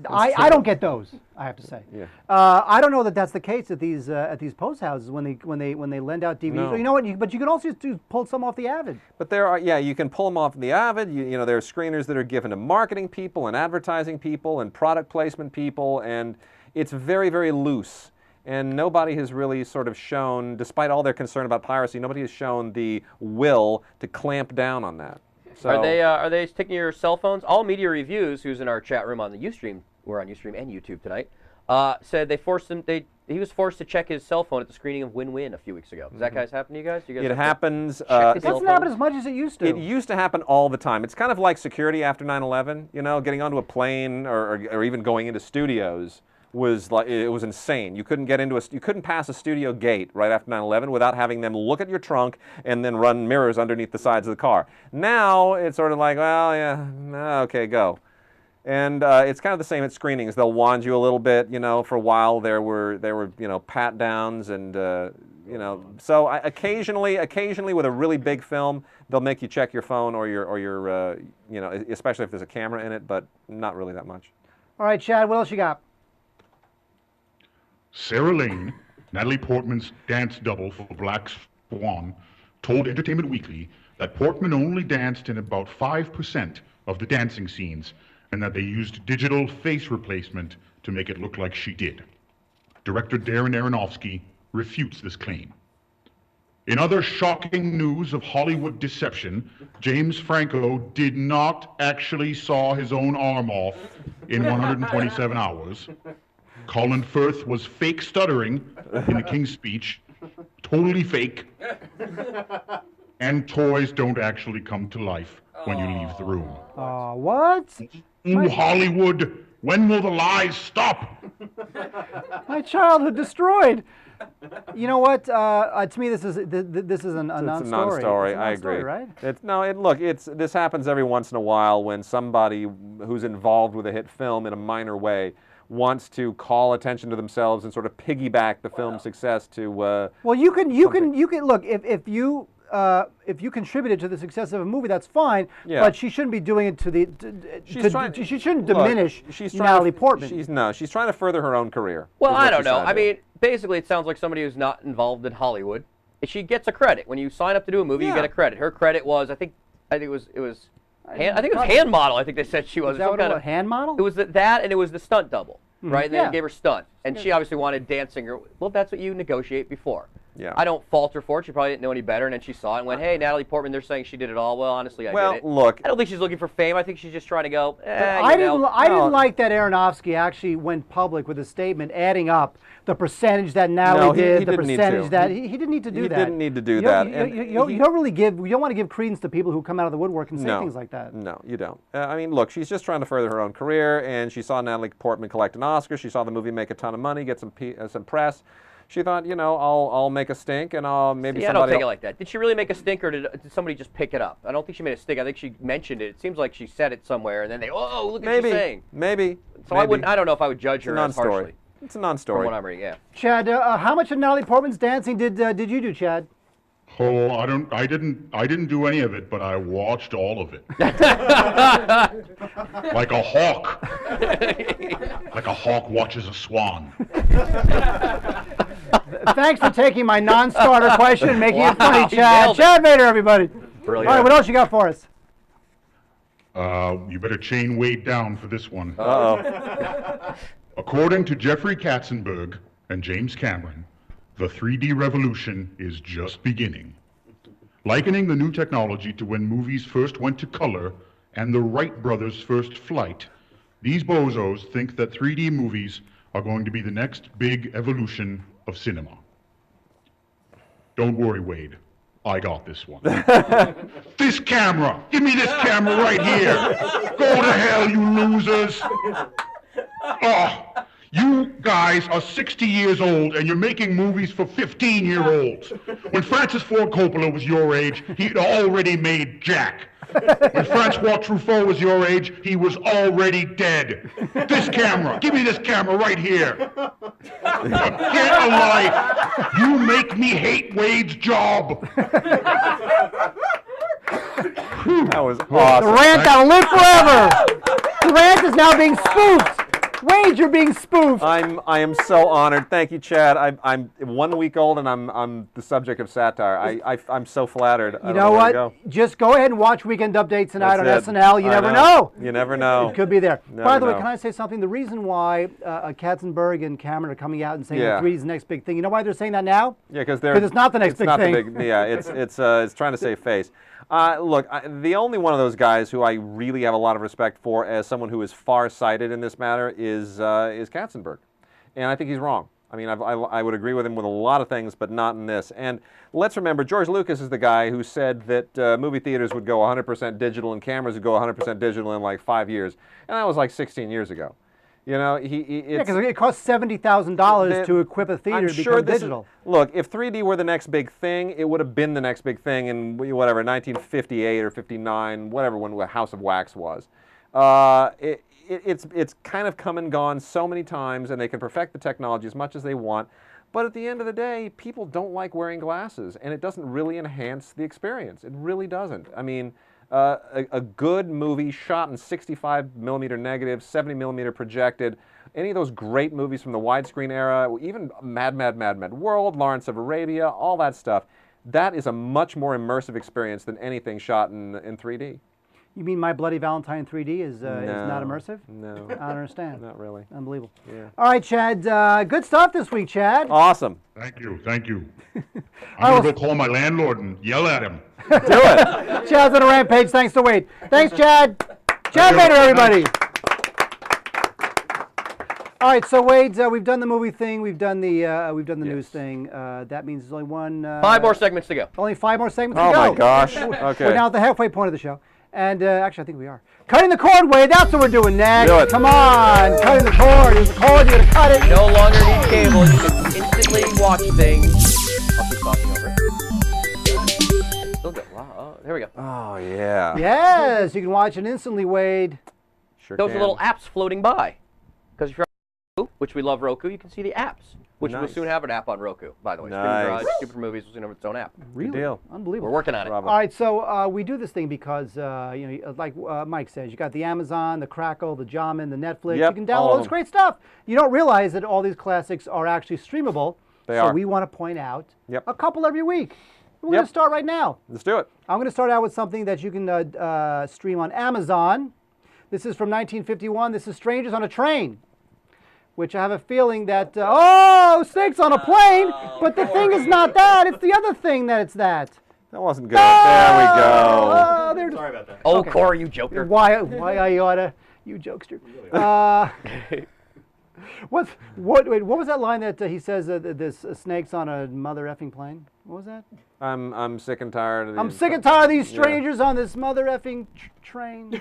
don't get those, I have to say. Yeah. I don't know that that's the case at these post houses when they lend out DVDs. No. You know what? But you can also just pull some off the Avid. But there are, yeah, you can pull them off the Avid. You know, there are screeners that are given to marketing people and advertising people and product placement people, and it's very, very loose. And nobody has really sort of shown, despite all their concern about piracy, nobody has shown the will to clamp down on that. So, are they taking your cell phones? All Media Reviews, who's in our chat room on the Ustream, we're on Ustream and YouTube tonight, said they forced him. He was forced to check his cell phone at the screening of Win-Win a few weeks ago. Does that guys happen to you guys? It happens. It doesn't happen as much as it used to. It used to happen all the time. It's kind of like security after 9/11. You know, getting onto a plane or even going into studios was like, it was insane. You couldn't you couldn't pass a studio gate right after 9/11 without having them look at your trunk and then run mirrors underneath the sides of the car. Now it's sort of like, well, yeah, okay, go. And it's kind of the same at screenings. They'll wand you a little bit, you know. For a while there were you know, pat downs and you know. So occasionally with a really big film, they'll make you check your phone or your you know, especially if there's a camera in it, but not really that much. All right, Chad, what else you got? Sarah Lane, Natalie Portman's dance double for Black Swan, told Entertainment Weekly that Portman only danced in about 5% of the dancing scenes, and that they used digital face replacement to make it look like she did. Director Darren Aronofsky refutes this claim. In other shocking news of Hollywood deception, James Franco did not actually saw his own arm off in 127 hours. Colin Firth was fake stuttering in the King's Speech, totally fake. And toys don't actually come to life when you leave the room. What? Ooh, Hollywood, when will the lies stop? My childhood destroyed. You know what? To me, this is a non-story. It's a non-story. I agree. Right? Look, this happens every once in a while when somebody who's involved with a hit film in a minor way wants to call attention to themselves and sort of piggyback the film's success to. Well, you can look if you contributed to the success of a movie, that's fine. Yeah. But she shouldn't be doing it she shouldn't diminish Natalie Portman. She's trying to further her own career. Well, I don't know. I mean, basically, it sounds like somebody who's not involved in Hollywood. She gets a credit when you sign up to do a movie. You get a credit. Her credit was, I think it was hand model. I think they said she was. Is that what it was? Hand model? It was that, and it was the stunt double, right? And then they gave her stunt, and she obviously wanted dancing. Well, that's what you negotiate before. Yeah. I don't fault her for it. She probably didn't know any better, and then she saw it and went, "Hey, Natalie Portman, they're saying she did it all." Well, honestly, I did it. Look, I don't think she's looking for fame. I think she's just trying to go. I didn't like that Aronofsky actually went public with a statement adding up the percentage that Natalie did, the percentage that he didn't need to do that. He didn't need to do that. You don't want to give credence to people who come out of the woodwork and say things like that. No, you don't. I mean, look, she's just trying to further her own career, and she saw Natalie Portman collect an Oscar. She saw the movie make a ton of money, get some press. She thought, I'll make a stink, and I'll maybe somebody. I don't take it like that. Did she really make a stink, or did somebody just pick it up? I don't think she made a stink. I think she mentioned it. It seems like she said it somewhere, and then look at what she's saying. Maybe. So I don't know if I would judge her as harshly. It's a non-story. From what I'm reading, yeah. Chad, how much of Natalie Portman's dancing did you do, Chad? Oh, I didn't do any of it, but I watched all of it. Like a hawk. Like a hawk watches a swan. Thanks for taking my non-starter question and making it funny, Chad. Chad Vader, everybody. Brilliant. All right, what else you got for us? You better chain Wade down for this one. Uh-oh. According to Jeffrey Katzenberg and James Cameron, the 3D revolution is just beginning. Likening the new technology to when movies first went to color and the Wright brothers' first flight, these bozos think that 3D movies are going to be the next big evolution of cinema. Don't worry, Wade. I got this one. This camera! Give me this camera right here! Go to hell, you losers! Oh, you guys are 60 years old and you're making movies for 15-year-olds. When Francis Ford Coppola was your age, he'd already made Jack. When Francois Truffaut was your age, he was already dead. This camera, give me this camera right here. Get a life. You make me hate Wade's job. That was awesome. The rant that'll live forever. The rant is now being spoofed. Wade, you're being spoofed. I am so honored. Thank you, Chad. I'm 1 week old and I'm the subject of satire. I'm so flattered. You know what? Just go ahead and watch Weekend Update tonight on SNL. You never know. You never know. It could be there. By the way, can I say something? The reason why Katzenberg and Cameron are coming out and saying that 3D is the next big thing. You know why they're saying that now? Yeah, because it's not the next big thing. It's trying to save face. Look, the only one of those guys who I really have a lot of respect for as someone who is far-sighted in this matter is Katzenberg. And I think he's wrong. I mean, I would agree with him with a lot of things, but not in this. And let's remember, George Lucas is the guy who said that movie theaters would go 100% digital and cameras would go 100% digital in like 5 years. And that was like 16 years ago. You know, because it costs $70,000 to equip a theater to become digital. Look, if 3D were the next big thing, it would have been the next big thing in whatever 1958 or 59, whatever when House of Wax was. It's kind of come and gone so many times, and they can perfect the technology as much as they want. But at the end of the day, people don't like wearing glasses, and it doesn't really enhance the experience. It really doesn't. I mean. A good movie shot in 65mm negative, 70mm projected, any of those great movies from the widescreen era, even Mad World, Lawrence of Arabia, all that stuff, that is a much more immersive experience than anything shot in 3D. You mean My Bloody Valentine in 3D is not immersive? No. I don't understand. Not really. Unbelievable. Yeah. All right, Chad. Good stuff this week, Chad. Awesome. Thank you. I'm going to go call my landlord and yell at him. Do it. Chad's on a rampage. Thanks to Wade. Thanks, Chad. Chad Vader, everybody. All right, so Wade, we've done the movie thing, we've done the news thing. That means there's only one. 5 more segments to go. Only 5 more segments to go. Oh my gosh. Okay. We're now at the halfway point of the show, and actually, I think we are cutting the cord, Wade. That's what we're doing next. Do it. Come on, cutting the cord. There's a cord. You're gonna cut it. No longer need cable. You can instantly watch things. I'll keep talking over it. Still good. Wow. Oh, there we go. Oh yeah. Yes, you can watch it instantly, Wade. Sure Those can. are little apps floating by. Because if you're on Roku, which we love Roku, you can see the apps. Which will Nice. soon have an app on Roku, by the way. Nice. Streamin Garage, Stupid Movies will soon have its own app. Really? Good deal. Unbelievable. We're working on it. Bravo. All right, so we do this thing because, like Mike says, you got the Amazon, the Crackle, the Jamin, the Netflix. Yep, You can download all all of this them. great stuff. You don't realize that all these classics are actually streamable. They so are. we want to point out Yep. a couple every week. We're Yep. going to start right now. Let's do it. I'm going to start out with something that you can stream on Amazon. This is from 1951. This is Strangers on a Train, which I have a feeling that, snakes on a plane, but the thing is not that. It's the other thing that it's that. That wasn't good. There we go. Sorry about that. Oh, Okay. Corey, you joker. Why I oughta, you jokester. What was that line that he says? This snakes on a mother effing plane. What was that? I'm sick and tired of these. I'm sick and tired of these strangers on this mother effing train.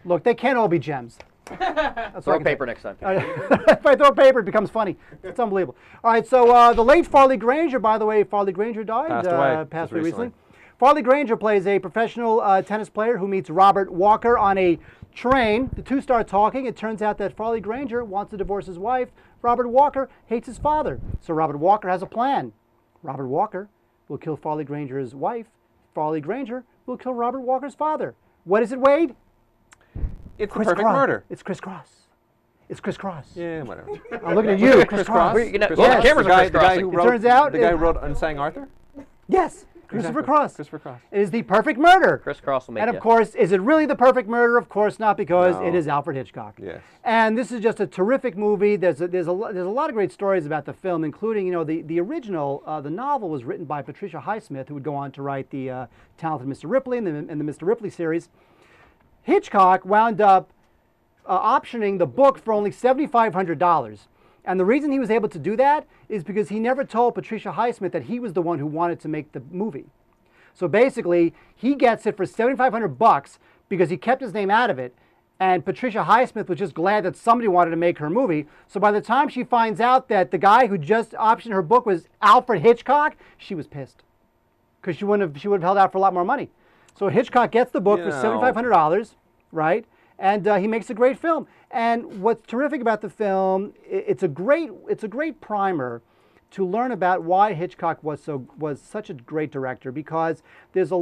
Look, they can't all be gems. That's Throw what I can paper say. next time. If I throw paper, it becomes funny. It's unbelievable. All right, so the late Farley Granger, by the way, Farley Granger died. Passed away away just recently. Farley Granger plays a professional tennis player who meets Robert Walker on a train. The two start talking. It turns out that Farley Granger wants to divorce his wife. Robert Walker hates his father. So Robert Walker has a plan. Robert Walker will kill Farley Granger's wife. Farley Granger will kill Robert Walker's father. What is it, Wade? It's the perfect murder. It's crisscross. It's crisscross. Yeah, whatever. I'm looking at you. Crisscross. Well, the Yes, cameras the are guy, the guy crisscrossing. who It wrote, turns out the guy it- who wrote and sang Arthur. Yes, Christopher Exactly. Cross. Christopher Cross. It is the perfect murder. Chris Cross will make And of you. course, is it really the perfect murder? Of course not, because No. it is Alfred Hitchcock. Yes. And this is just a terrific movie. There's a lot of great stories about the film, including the original. The novel was written by Patricia Highsmith, who would go on to write the Talented Mr. Ripley and the Mr. Ripley series. Hitchcock wound up optioning the book for only $7,500. And the reason he was able to do that is because he never told Patricia Highsmith that he was the one who wanted to make the movie. So basically, he gets it for $7,500 because he kept his name out of it. And Patricia Highsmith was just glad that somebody wanted to make her movie. So by the time she finds out that the guy who just optioned her book was Alfred Hitchcock, she was pissed. Because she would have held out for a lot more money. So Hitchcock gets the book for $7,500, right? And he makes a great film. And what's terrific about the film, it's a great primer to learn about why Hitchcock was such a great director, because there's a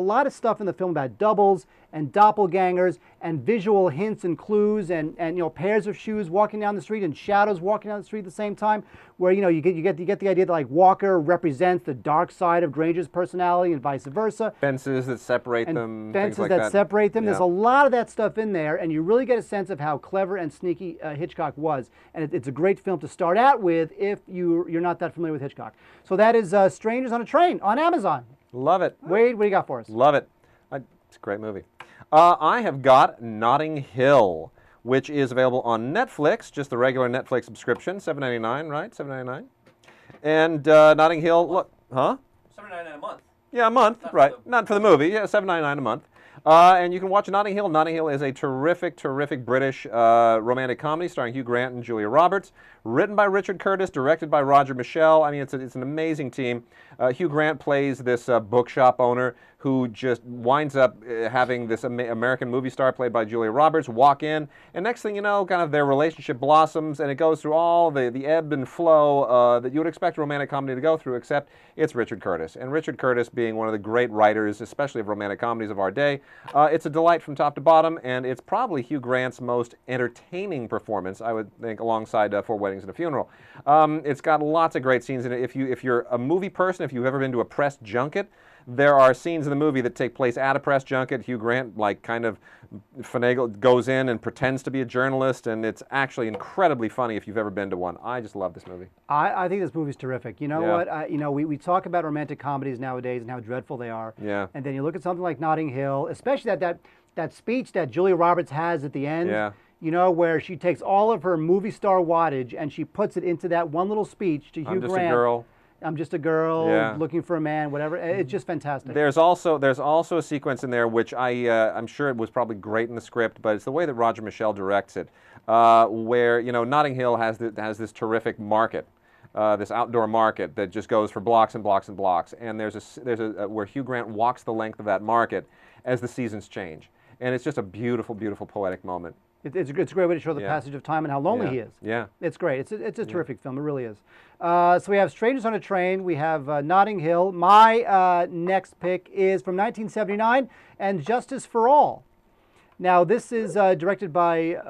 lot of stuff in the film about doubles and doppelgangers and visual hints and clues and pairs of shoes walking down the street and shadows walking down the street at the same time, where you get the idea that like Walker represents the dark side of Granger's personality and vice versa. Fences that separate And them. fences things like that separate them. Yeah. There's a lot of that stuff in there, and you really get a sense of how clever and sneaky Hitchcock was. And it's a great film to start out with if you're not that familiar with Hitchcock. So that is Strangers on a Train on Amazon. Love it. Wade, what do you got for us? Love it. It's a great movie. I have got Notting Hill, which is available on Netflix, just the regular Netflix subscription, $7.99, right? $7.99. And Notting Hill, look, huh? $7.99 a month. Yeah, a month, right? Not for the movie. Yeah, $7.99 a month. And you can watch Notting Hill. Notting Hill is a terrific British romantic comedy starring Hugh Grant and Julia Roberts. Written by Richard Curtis, directed by Roger Michell. I mean, it's an amazing team. Hugh Grant plays this bookshop owner who just winds up having this American movie star played by Julia Roberts walk in, and next thing you know, kind of their relationship blossoms, and it goes through all the ebb and flow that you would expect a romantic comedy to go through, except it's Richard Curtis. And Richard Curtis being one of the great writers, especially of romantic comedies of our day, it's a delight from top to bottom, and it's probably Hugh Grant's most entertaining performance, I would think, alongside Four Weddings and a Funeral. It's got lots of great scenes in it. If you're a movie person, if you've ever been to a press junket, there are scenes in the movie that take place at a press junket. Hugh Grant, like, kind of goes in and pretends to be a journalist, and it's actually incredibly funny if you've ever been to one. I just love this movie. I think this movie's terrific. You know what? We talk about romantic comedies nowadays and how dreadful they are. Yeah. And then you look at something like Notting Hill, especially that speech that Julia Roberts has at the end. Yeah. You know, where she takes all of her movie star wattage and she puts it into that one little speech to Hugh Grant. I'm just a girl. I'm just a girl looking for a man, whatever. It's just fantastic. There's also a sequence in there which I'm sure it was probably great in the script, but it's the way that Roger Michell directs it, where Notting Hill has this terrific market, this outdoor market that just goes for blocks and blocks and blocks, and there's a where Hugh Grant walks the length of that market as the seasons change, and it's just a beautiful, beautiful poetic moment. It's a great way to show the passage of time and how lonely he is. Yeah. It's great. It's a terrific film. It really is. So we have Strangers on a Train. We have Notting Hill. My next pick is from 1979 and Justice for All. Now, this is directed by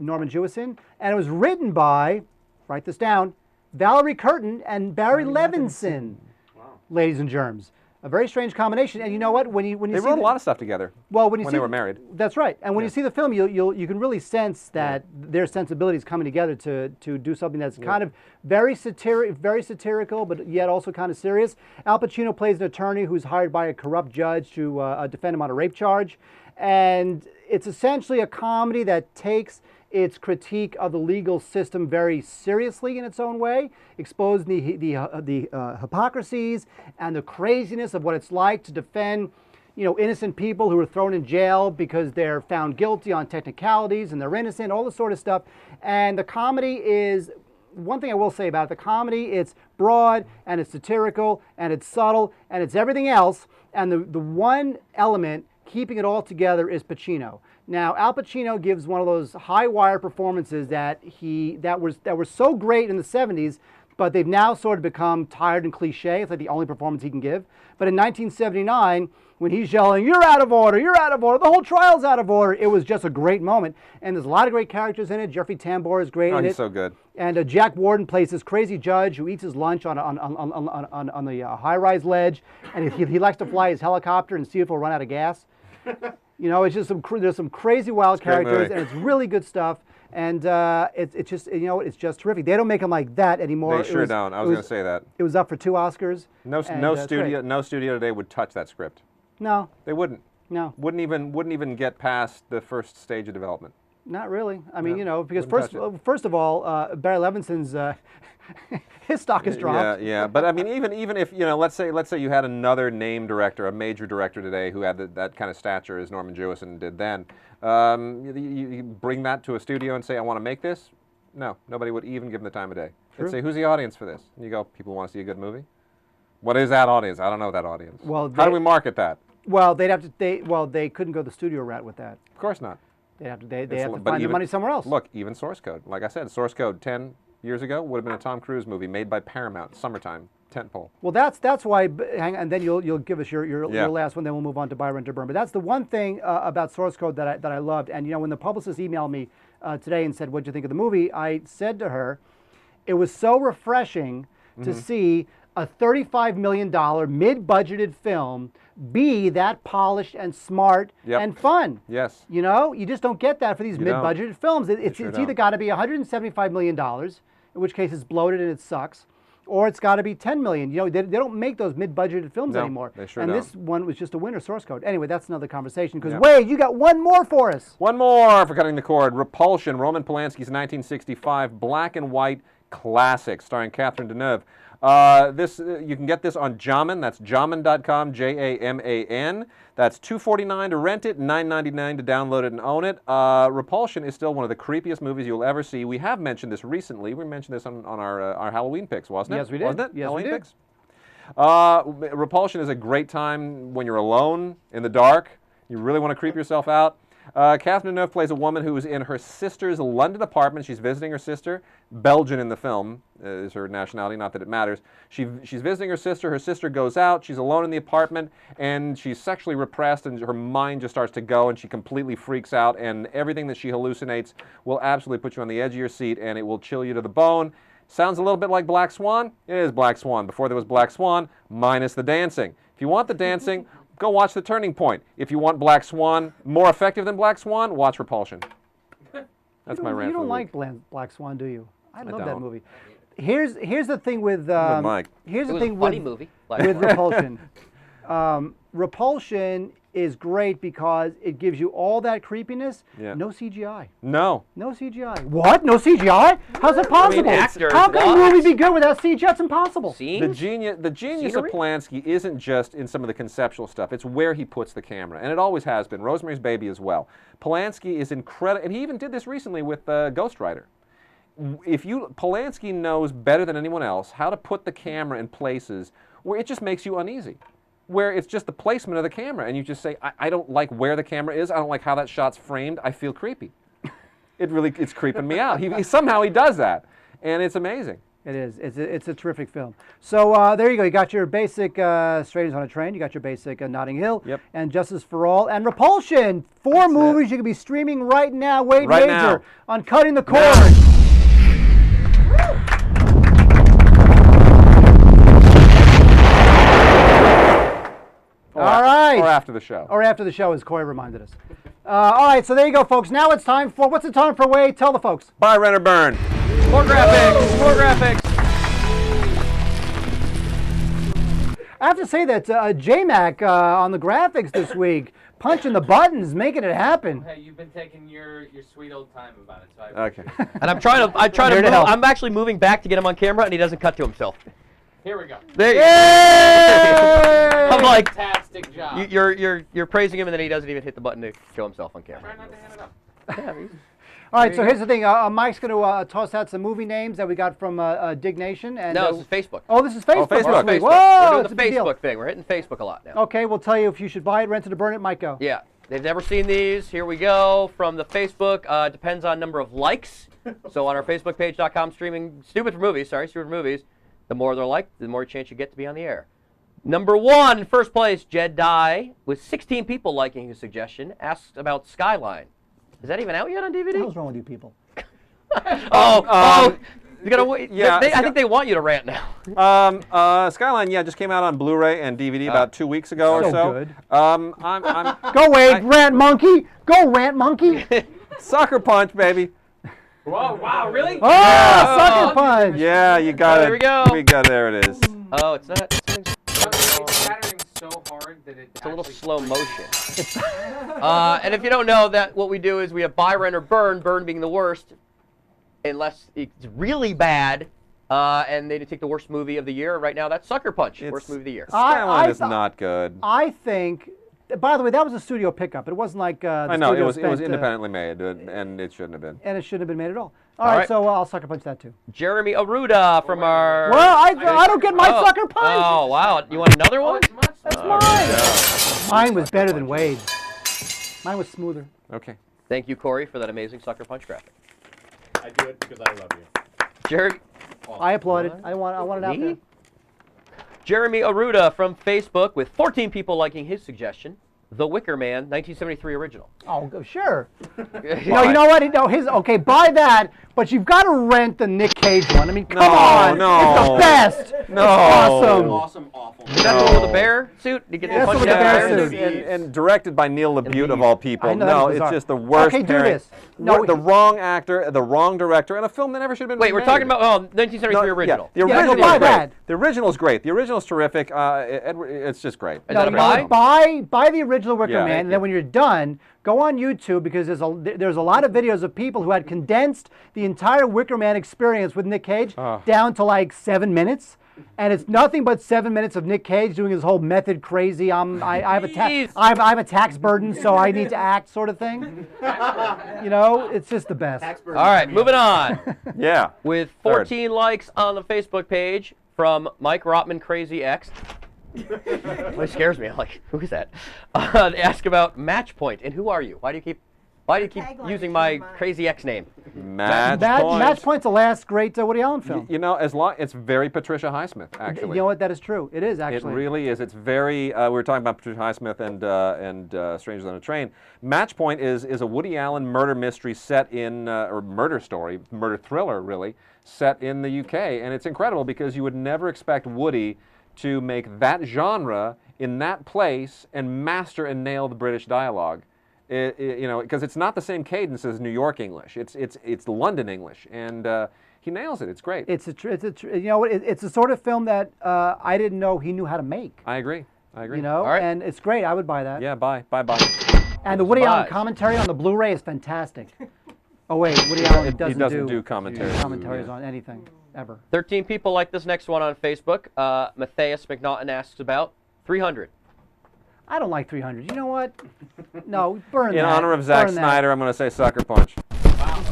Norman Jewison, and it was written by, write this down, Valerie Curtin and Barry Levinson. Wow. Ladies and germs. A very strange combination, and you know what? When you they wrote a lot of stuff together. Well, when they were married. That's right. And when you see the film, you can really sense that their sensibilities coming together to do something that's kind of very satirical, but yet also kind of serious. Al Pacino plays an attorney who's hired by a corrupt judge to defend him on a rape charge, and it's essentially a comedy that takes its critique of the legal system very seriously in its own way, exposing the hypocrisies and the craziness of what it's like to defend, innocent people who are thrown in jail because they're found guilty on technicalities and they're innocent, all this sort of stuff. And the comedy is, one thing I will say about it, the comedy, it's broad and it's satirical and it's subtle and it's everything else. And the one element keeping it all together is Pacino. Now, Al Pacino gives one of those high-wire performances that were so great in the 70s, but they've now sort of become tired and cliche. It's like the only performance he can give. But in 1979, when he's yelling, "You're out of order, you're out of order, the whole trial's out of order," it was just a great moment. And there's a lot of great characters in it. Jeffrey Tambor is great in it. He's so good. And Jack Warden plays this crazy judge who eats his lunch on the high-rise ledge, and he likes to fly his helicopter and see if he'll run out of gas. It's just there's some crazy wild characters, and it's really good stuff. And it's just it's just terrific. They don't make them like that anymore. They sure don't. I was going to say that. It was up for 2 Oscars. No studio today would touch that script. No, they wouldn't. No, wouldn't even get past the first stage of development. Not really. I mean, because first of all, Barry Levinson's his stock is dropped. Yeah. But I mean, even if let's say you had another name director, a major director today who had that kind of stature as Norman Jewison did then, you bring that to a studio and say, "I want to make this." No, nobody would even give them the time of day. True. They'd say, "Who's the audience for this?" And you go, "People want to see a good movie." What is that audience? I don't know that audience. Well, how do we market that? Well, they couldn't go the studio route with that. Of course not. They have to find their money somewhere else. Look, even Source Code. Like I said, Source Code 10 years ago would have been a Tom Cruise movie made by Paramount, summertime, tentpole. Well, that's why. And then you'll give us your last one. Then we'll move on to Buy, Rent, or Burn. But that's the one thing about Source Code that I loved. And when the publicist emailed me today and said, "What'd you think of the movie?" I said to her, it was so refreshing to see a $35 million mid-budgeted film be that polissh and smart and fun. Yes. You just don't get that for these mid-budgeted films. It's either got to be $175 million, in which case it's bloated and it sucks, or it's got to be $10 million. They don't make those mid-budgeted films anymore. They sure and don't. This one was just a winner, Source Code. Anyway, that's another conversation. Because Wade, you got one more for us. One more for cutting the cord. Repulsion, Roman Polanski's 1965 black and white classic starring Catherine Deneuve. You can get this on Jaman. That's jaman.com, Jaman. That's $2.49 to rent it, $9.99 to download it and own it. Repulsion is still one of the creepiest movies you'll ever see. We have mentioned this recently. We mentioned this on our Halloween picks, wasn't it? Yes, we did. Wasn't it? Yes, Halloween we did. Picks? Repulsion is a great time when you're alone in the dark. You really want to creep yourself out. Catherine Deneuve plays a woman who is in her sister's London apartment. She's visiting her sister. Belgian in the film is her nationality, not that it matters. She's visiting her sister. Her sister goes out. She's alone in the apartment, and she's sexually repressed, and her mind just starts to go, and she completely freaks out, and everything that she hallucinates will absolutely put you on the edge of your seat, and it will chill you to the bone. Sounds a little bit like Black Swan? It is Black Swan. Before there was Black Swan, minus the dancing. If you want the dancing, go watch The Turning Point. If you want Black Swan more effective than Black Swan, watch Repulsion. That's my rant. You for don't the like week. Black Swan, do you? I love that don't. movie. Here's the thing with Mike. here's It the was thing a funny with movie. with Repulsion. Repulsion is great because it gives you all that creepiness. Yeah. No CGI. No. No CGI. What? No CGI? How's it possible? actors, How can a what? movie be good without CGI? It's impossible. The Scenes? genius Scenery? of Polanski isn't just in some of the conceptual stuff. It's where he puts the camera, and it always has been. Rosemary's Baby as well. Polanski is incredible, and he even did this recently with Ghost Rider. Polanski knows better than anyone else how to put the camera in places where it just makes you uneasy, where it's just the placement of the camera, and you just say, I don't like where the camera is. I don't like how that shot's framed. I feel creepy. It's creeping me out. Somehow he does that, and it's amazing. It is. It's a terrific film. So there you go. You got your basic Strangers on a Train. You got your basic Notting Hill. Yep. And Justice for All. And Repulsion. Four movies you can be streaming right now. Wade Right Major now. on Cutting the Cord. Now. All right. Or after the show. Or after the show, as Corey reminded us. All right, so there you go, folks. Now it's time for, what's the time for, Wade? Tell the folks. Buy, rent, or burn. More graphics. More graphics. I have to say that J-Mac on the graphics this week, punching the buttons, making it happen. Hey, you've been taking your sweet old time about it. So Okay. And I'm trying to move, I'm actually moving back to get him on camera, and he doesn't cut to himself. Here we go. There you go. I'm like, Fantastic job. you're praising him, and then he doesn't even hit the button to show himself on camera. Try not to hand it up. All right, so here's the thing. Mike's going to toss out some movie names that we got from Dig Nation. And, No, this is Facebook. Oh, this is Facebook. Facebook. this week. We're Whoa, doing it's the a big deal. Facebook thing. We're hitting Facebook a lot now. Okay, we'll tell you if you should buy it, rent it, or burn it. Mike, go. Yeah. They've never seen these. Here we go. From the Facebook, depends on number of likes. So on our Facebook.com, streaming Stupid for Movies, the more they're liked, the more chance you get to be on the air. Number one, in first place, Jed Dye, with 16 people liking his suggestion, asked about Skyline. Is that even out yet on DVD? What the hell's wrong with you people? You gotta wait. Yeah, I think they want you to rant now. Skyline, just came out on Blu-ray and DVD about 2 weeks ago or So so. good. I'm Go, Wade, rant monkey. Go, rant monkey. Sucker Punch, baby. Whoa, wow, really? Oh, Sucker Punch. Yeah, you got it. There we go. There it is. Oh, it's not. It's shattering so hard that it's a little slow motion. And if you don't know, that what we do is we have buy, rent, or burn. Burn being the worst, unless it's really bad. And they take the worst movie of the year. Right now, that's Sucker Punch, worst movie of the year. Skyline is not good. I think. By the way, that was a studio pickup. It wasn't like I know it was independently made, and it shouldn't have been. And it shouldn't have been made at all. All right, so I'll Sucker Punch that too. Jeremy Aruda from our. Well, I don't get my Sucker Punch. Oh wow! You want another one? That's mine. Mine was better than Wade. Mine was smoother. Okay. Thank you, Corey, for that amazing Sucker Punch graphic. I do it because I love you. Jeremy. I applauded. I want it out there. Jeremy Aruda from Facebook with 14 people liking his suggestion. The Wicker Man, 1973 original. Oh, sure. No, you know what? No, okay, buy that, but you've got to rent the Nick Cage one. I mean, come on. No. It's the best. No. It's Awesome, awful. Is that the one with the bear suit? You get That's punch the one with the down bear there? suit. And directed by Neil LaBute of all people. I know, No, that's it's bizarre. just the worst. Okay, do pairing. this. No, the wrong actor, the wrong director, and a film that never should have been Wait, we're made. talking about 1973 original. Yeah, the Yeah, original buy is great. that. The original's great. The original's terrific. It's just great. Is that a buy? Buy the original Wicker Yeah, Man, thank and then you. when you're done, go on YouTube because there's a lot of videos of people who had condensed the entire Wicker Man experience with Nick Cage down to like 7 minutes. And it's nothing but 7 minutes of Nick Cage doing his whole method crazy. I have a tax burden, so I need to act sort of thing. You know, it's just the best. All right, moving on. Yeah. With 14 likes on the Facebook page, from Mike Rotman Crazy X. It scares me. I'm like, who is that? Ask about Match Point and who are you? Why do you keep using my Crazy X name? Match Point's the last great Woody Allen film. You know, it's very Patricia Highsmith, actually. You know what? That is true. It is, actually. It really is. It's very, we were talking about Patricia Highsmith and Strangers on a Train. Match Point is a Woody Allen murder mystery set in, or murder story, murder thriller, really, set in the UK. And it's incredible because you would never expect Woody to make that genre in that place and master and nail the British dialogue. You know, because it's not the same cadence as New York English. It's London English, and he nails it. It's great. It's the sort of film that I didn't know he knew how to make. I agree. You know, and it's great. I would buy that. Yeah, buy. And the Woody Allen commentary on the Blu-ray is fantastic. Oh wait, Woody Allen doesn't do commentaries on anything ever. 13 people like this next one on Facebook. Matthias McNaughton asks about 300. I don't like 300. You know what? No, burn that. In honor of Zack Snyder, I'm going to say Sucker Punch.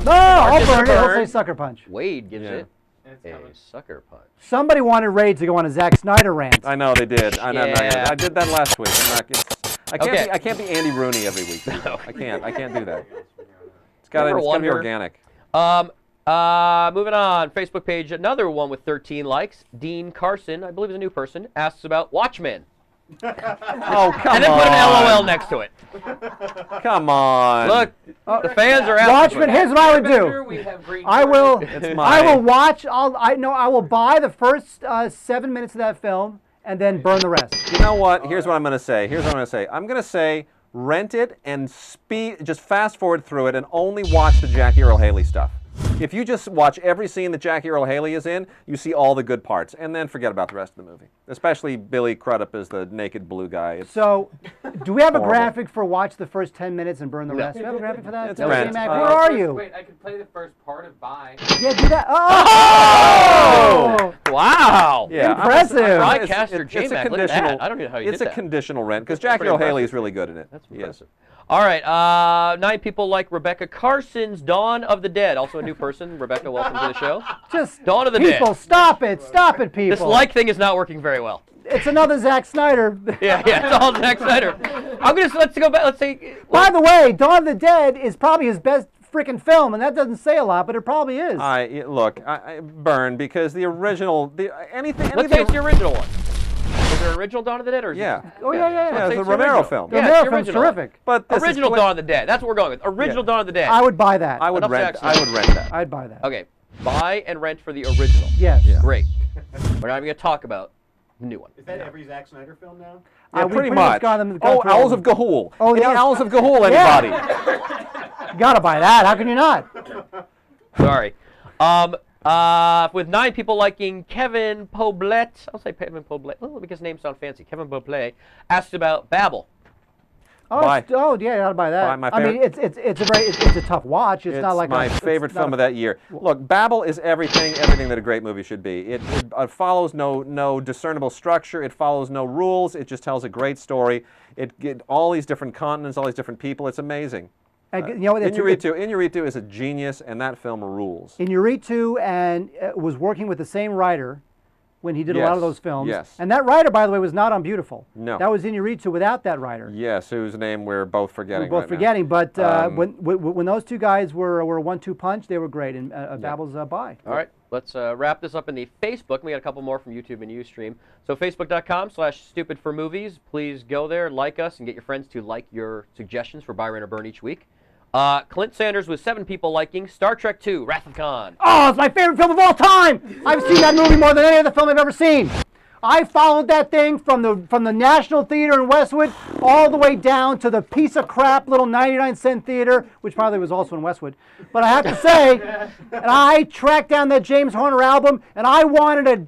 No, I'll burn it. I'll say Sucker Punch. Wade gives it a Sucker Punch. Somebody wanted Ray to go on a Zack Snyder rant. I know they did. I did that last week. I can't be Andy Rooney every week. No. I can't do that. It's got to be organic. Moving on, Facebook page, another one with 13 likes. Dean Carson, I believe is a new person, asks about Watchmen. Oh, come on. And then put an LOL next to it. Come on. Look, the fans are asking. Watchmen, here's what I would do. I will watch, I will buy the first 7 minutes of that film and then burn the rest. You know what? Here's what I'm going to say. I'm going to say rent it and just fast forward through it and only watch the Jackie Earle Haley stuff. If you just watch every scene that Jackie Earle Haley is in, you see all the good parts, and then forget about the rest of the movie. Especially Billy Crudup as the naked blue guy. So, do we have a graphic for watch the first 10 minutes and burn the rest? Do we have a graphic for that? It's Brent. Where are you? Wait, I could play the first part of Bye. Yeah, do that. Oh! Wow! Yeah, impressive. Broadcaster J-Mac, look at that. I don't know how you did that. It's a conditional rent, because Jackie Earle Haley is really good in it. That's impressive. All right, 9 people like Rebecca Carson's Dawn of the Dead. Also a new person. Rebecca, welcome to the show. Just Dawn of the Dead. People, stop it, people. This like thing is not working very well. It's another Zack Snyder. yeah, it's all Zack Snyder. Let's go back. Let's say. By the way, Dawn of the Dead is probably his best freaking film, and that doesn't say a lot, but it probably is. Burn, because the original, anything. Let's say it's the original one. Is there an original Dawn of the Dead, or is yeah? Oh yeah. It's the Romero film. The Romero film's terrific. But original Dawn of the Dead. That's what we're going with. Original Dawn of the Dead. I would buy that. I would rent that. I'd buy that. Okay, buy and rent for the original. Yes. Yeah. Great. We're not even going to talk about the new one. Is that every Zack Snyder film now? Yeah, pretty much. Owls of Ga'Hoole. Oh, any Owls of Ga'Hoole, anybody? You gotta buy that. How can you not? Sorry. With 9 people liking Kevin Poblet, I'll say Kevin Poblet, because names sound fancy. Kevin Poblet asked about Babel. Yeah, you gotta buy that. I mean, it's a tough watch. It's not like my favorite film of that year. Look, Babel is everything that a great movie should be. It follows no discernible structure. It follows no rules. It just tells a great story. It all these different continents, all these different people. It's amazing. Iñárritu is a genius, and that film rules. Iñárritu was working with the same writer when he did a lot of those films. Yes. And that writer, by the way, was not on Beautiful. No. That was Iñárritu without that writer. Yes, whose name we're both forgetting. But when those two guys were a 1-2 punch, they were great. And Babel's Bye. All right, let's wrap this up in the Facebook. We got a couple more from YouTube and Ustream. So Facebook.com/stupidformovies. Please go there, like us, and get your friends to like your suggestions for Buy, Rent, or Burn each week. Clint Sanders with 7 people liking Star Trek II, Wrath of Khan. Oh, it's my favorite film of all time! I've seen that movie more than any other film I've ever seen. I followed that thing from the National Theater in Westwood all the way down to the piece of crap little 99-cent theater, which probably was also in Westwood. But I have to say, and I tracked down that James Horner album, and I wanted a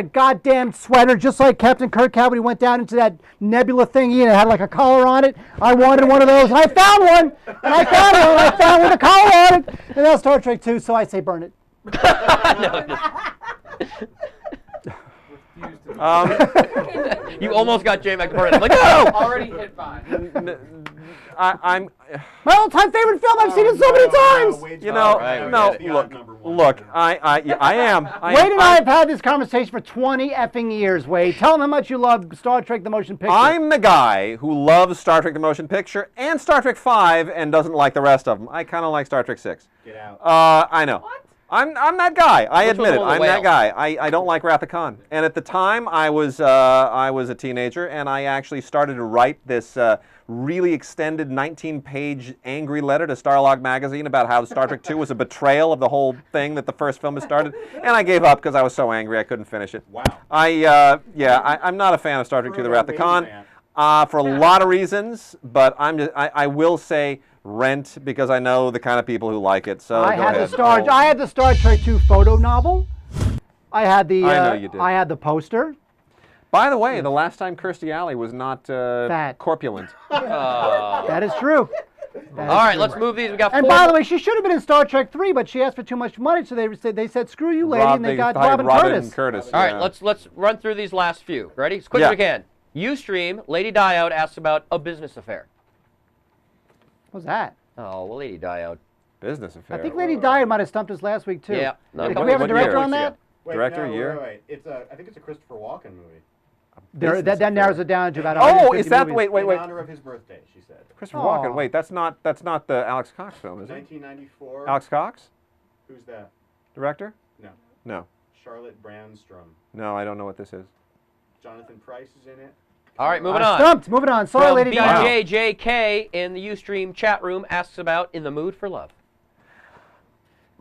goddamn sweater, just like Captain Kirk had when he went down into that nebula thingy and it had like a collar on it. I wanted one of those, and I found one! And I found one, and I found one with a collar on it! And that's Star Trek 2, so I say burn it. You almost got J-Mac to burn it. I'm like, no! Already hit 5. I'm. My all-time favorite film. I've seen it so many times. You know, look. I am. Wade and I have had this conversation for 20 effing years. Wade, tell them how much you love Star Trek: The Motion Picture. I'm the guy who loves Star Trek: The Motion Picture and Star Trek V and doesn't like the rest of them. I kind of like Star Trek VI. Get out. I know. What? I'm that guy. I admit it. I'm whale? that guy. I don't like Wrath of Khan. And at the time, I was a teenager, and I actually started to write this really extended 19-page angry letter to Starlog magazine about how Star Trek II was a betrayal of the whole thing that the first film had started. And I gave up because I was so angry I couldn't finish it. Wow. I'm not a fan of Star Trek II: The Wrath of Khan for a lot of reasons, but I will say Rent, because I know the kind of people who like it. So I had the Star Trek II photo novel. I had the. I know you did. I had the poster. By the way, the last time Kirstie Alley was not fat, corpulent. That is true. All right, let's move these. We got. And by the way, she should have been in Star Trek 3, but she asked for too much money, so they said, "Screw you, lady," and they got Robin Curtis. All right, let's run through these last few. Ready? As quick as we can. Ustream, Lady Diode asks about A Business Affair. What's that? Oh, well, Lady Diode. Business Affair. I think Lady Diode might have stumped us last week too. Yeah. No, do we have a director on that? Wait, Director, no, year? Wait. It's I think it's a Christopher Walken movie. That narrows it down to about. Oh, is that movies. wait? In honor of his birthday, she said. Christopher Walken. Wait, that's not the Alex Cox film, is it? 1994. Alex Cox? Who's that? Director? No. No. Charlotte Brandstrom. No, I don't know what this is. Jonathan Pryce is in it. All right, moving on. Stumped. Moving on. Sorry, From Lady Diode. BJJK in the Ustream chat room asks about In the Mood for Love.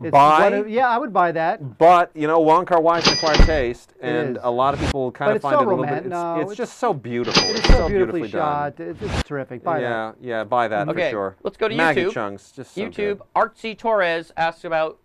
Yeah, I would buy that. But, you know, Wong Kar-wai's acquired taste, and a lot of people kind of find it a little bit. It's just so beautiful. It's so beautifully shot. It's terrific. Buy that. Yeah, buy that for sure. Let's go to Maggie YouTube. Chung's just so YouTube. good. Artsy Torres asks about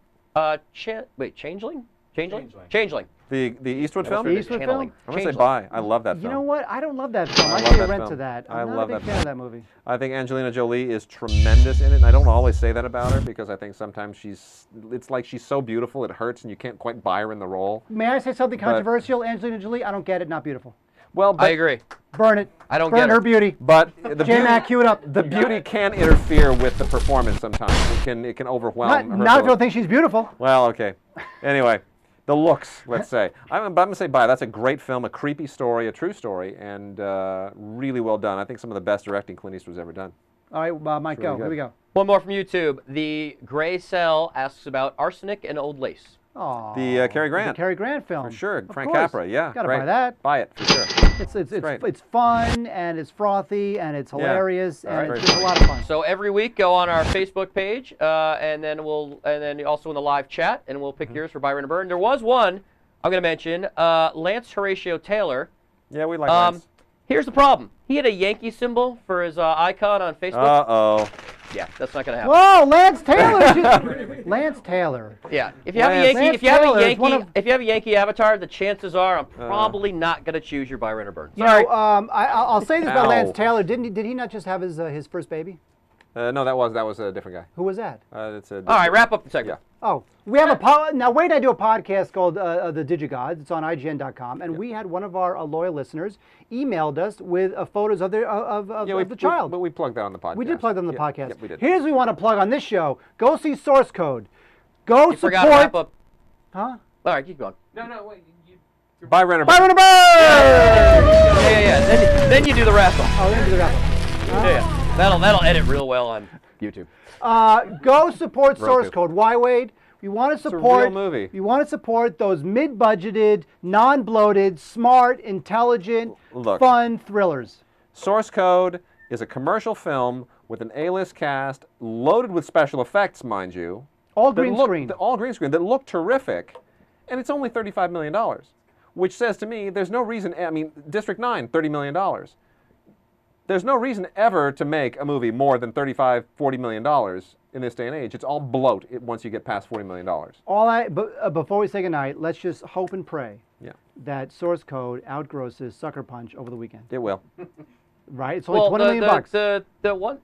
Changeling? Changeling. The Eastwood film? The Eastwood film? I'm going to say buy. I love that film. You know what? I don't love that film. I love say that rent film. to that. I I'm love not a that big fan of that movie. I think Angelina Jolie is tremendous in it, and I don't always say that about her because I think sometimes it's like she's so beautiful it hurts and you can't quite buy her in the role. May I say something controversial? Angelina Jolie, I don't get it, not beautiful. Well, I agree. Burn it. I don't Burn get her it. beauty. But the J-Mac, cue it up. The beauty can interfere with the performance sometimes. It can overwhelm her. Not if you don't think she's beautiful. Well, okay. Anyway. The looks, let's say. I'm going to say buy. That's a great film, a creepy story, a true story, and really well done. I think some of the best directing Clint Eastwood's ever done. All right, Mike, go. Here we go. One more from YouTube. The Gray Cell asks about Arsenic and Old Lace. Aww. The Cary Grant. The Cary Grant film. For sure. Of Frank course. Capra, yeah. Gotta buy that. Buy it, for sure. It's fun, and it's frothy, and it's hilarious, and it's just a lot of fun. So every week, go on our Facebook page, and then also in the live chat, and we'll pick yours for Buy, Rent, or Burn. There was one I'm going to mention, Lance Horatio Taylor. Yeah, we like Lance. Here's the problem. He had a Yankee symbol for his icon on Facebook. Uh-oh. Yeah, that's not going to happen. Whoa, Lance Taylor! Lance Taylor. Yeah, if you have a Yankee avatar, the chances are I'm probably not going to choose your Buy, Rent, or Burn. You know, I'll say this about Lance Taylor. Did he not just have his first baby? No, that was a different guy. Who was that? All right, wrap up the segment. Yeah. Oh, we have now Wade and I do a podcast called The Digigods. It's on IGN.com, and we had one of our loyal listeners emailed us with photos of the child. But we plugged that on the podcast. We did plug them on the podcast. Yeah, we did. Here's what we want to plug on this show. Go see Source Code. Go support. Forgot to wrap up. Huh? All right, keep going. No, wait. Buy, Rent, or Buy, Burn. Rent, or Burn! Yeah. Then you do the wrap up. Oh, then you do the wrap up. Yeah. That'll edit real well on YouTube. Go support Source Code. Why, Wade? You want to support. It's a real movie. You want to support those mid-budgeted, non-bloated, smart, intelligent, fun thrillers. Source Code is a commercial film with an A-list cast, loaded with special effects, mind you. All green screen. All green screen that look terrific, and it's only $35 million, which says to me there's no reason. I mean, District 9, $30 million. There's no reason ever to make a movie more than $35, $40 million in this day and age. It's all bloat once you get past $40 million. Before we say goodnight, let's just hope and pray that Source Code outgrosses Sucker Punch over the weekend. It will. Right? It's only $20 million bucks. The one,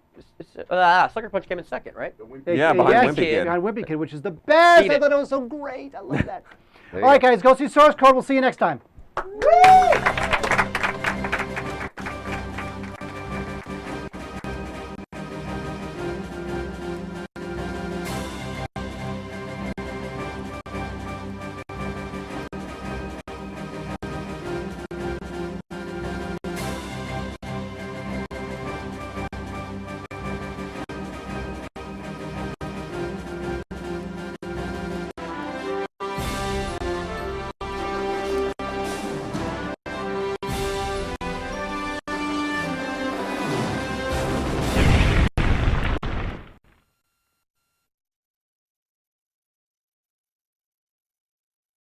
Sucker Punch came in second, right? Behind Wimpy Kid. Behind Wimpy Kid, which is the best. I thought it was so great. I love that. All right, guys, go see Source Code. We'll see you next time. Woo!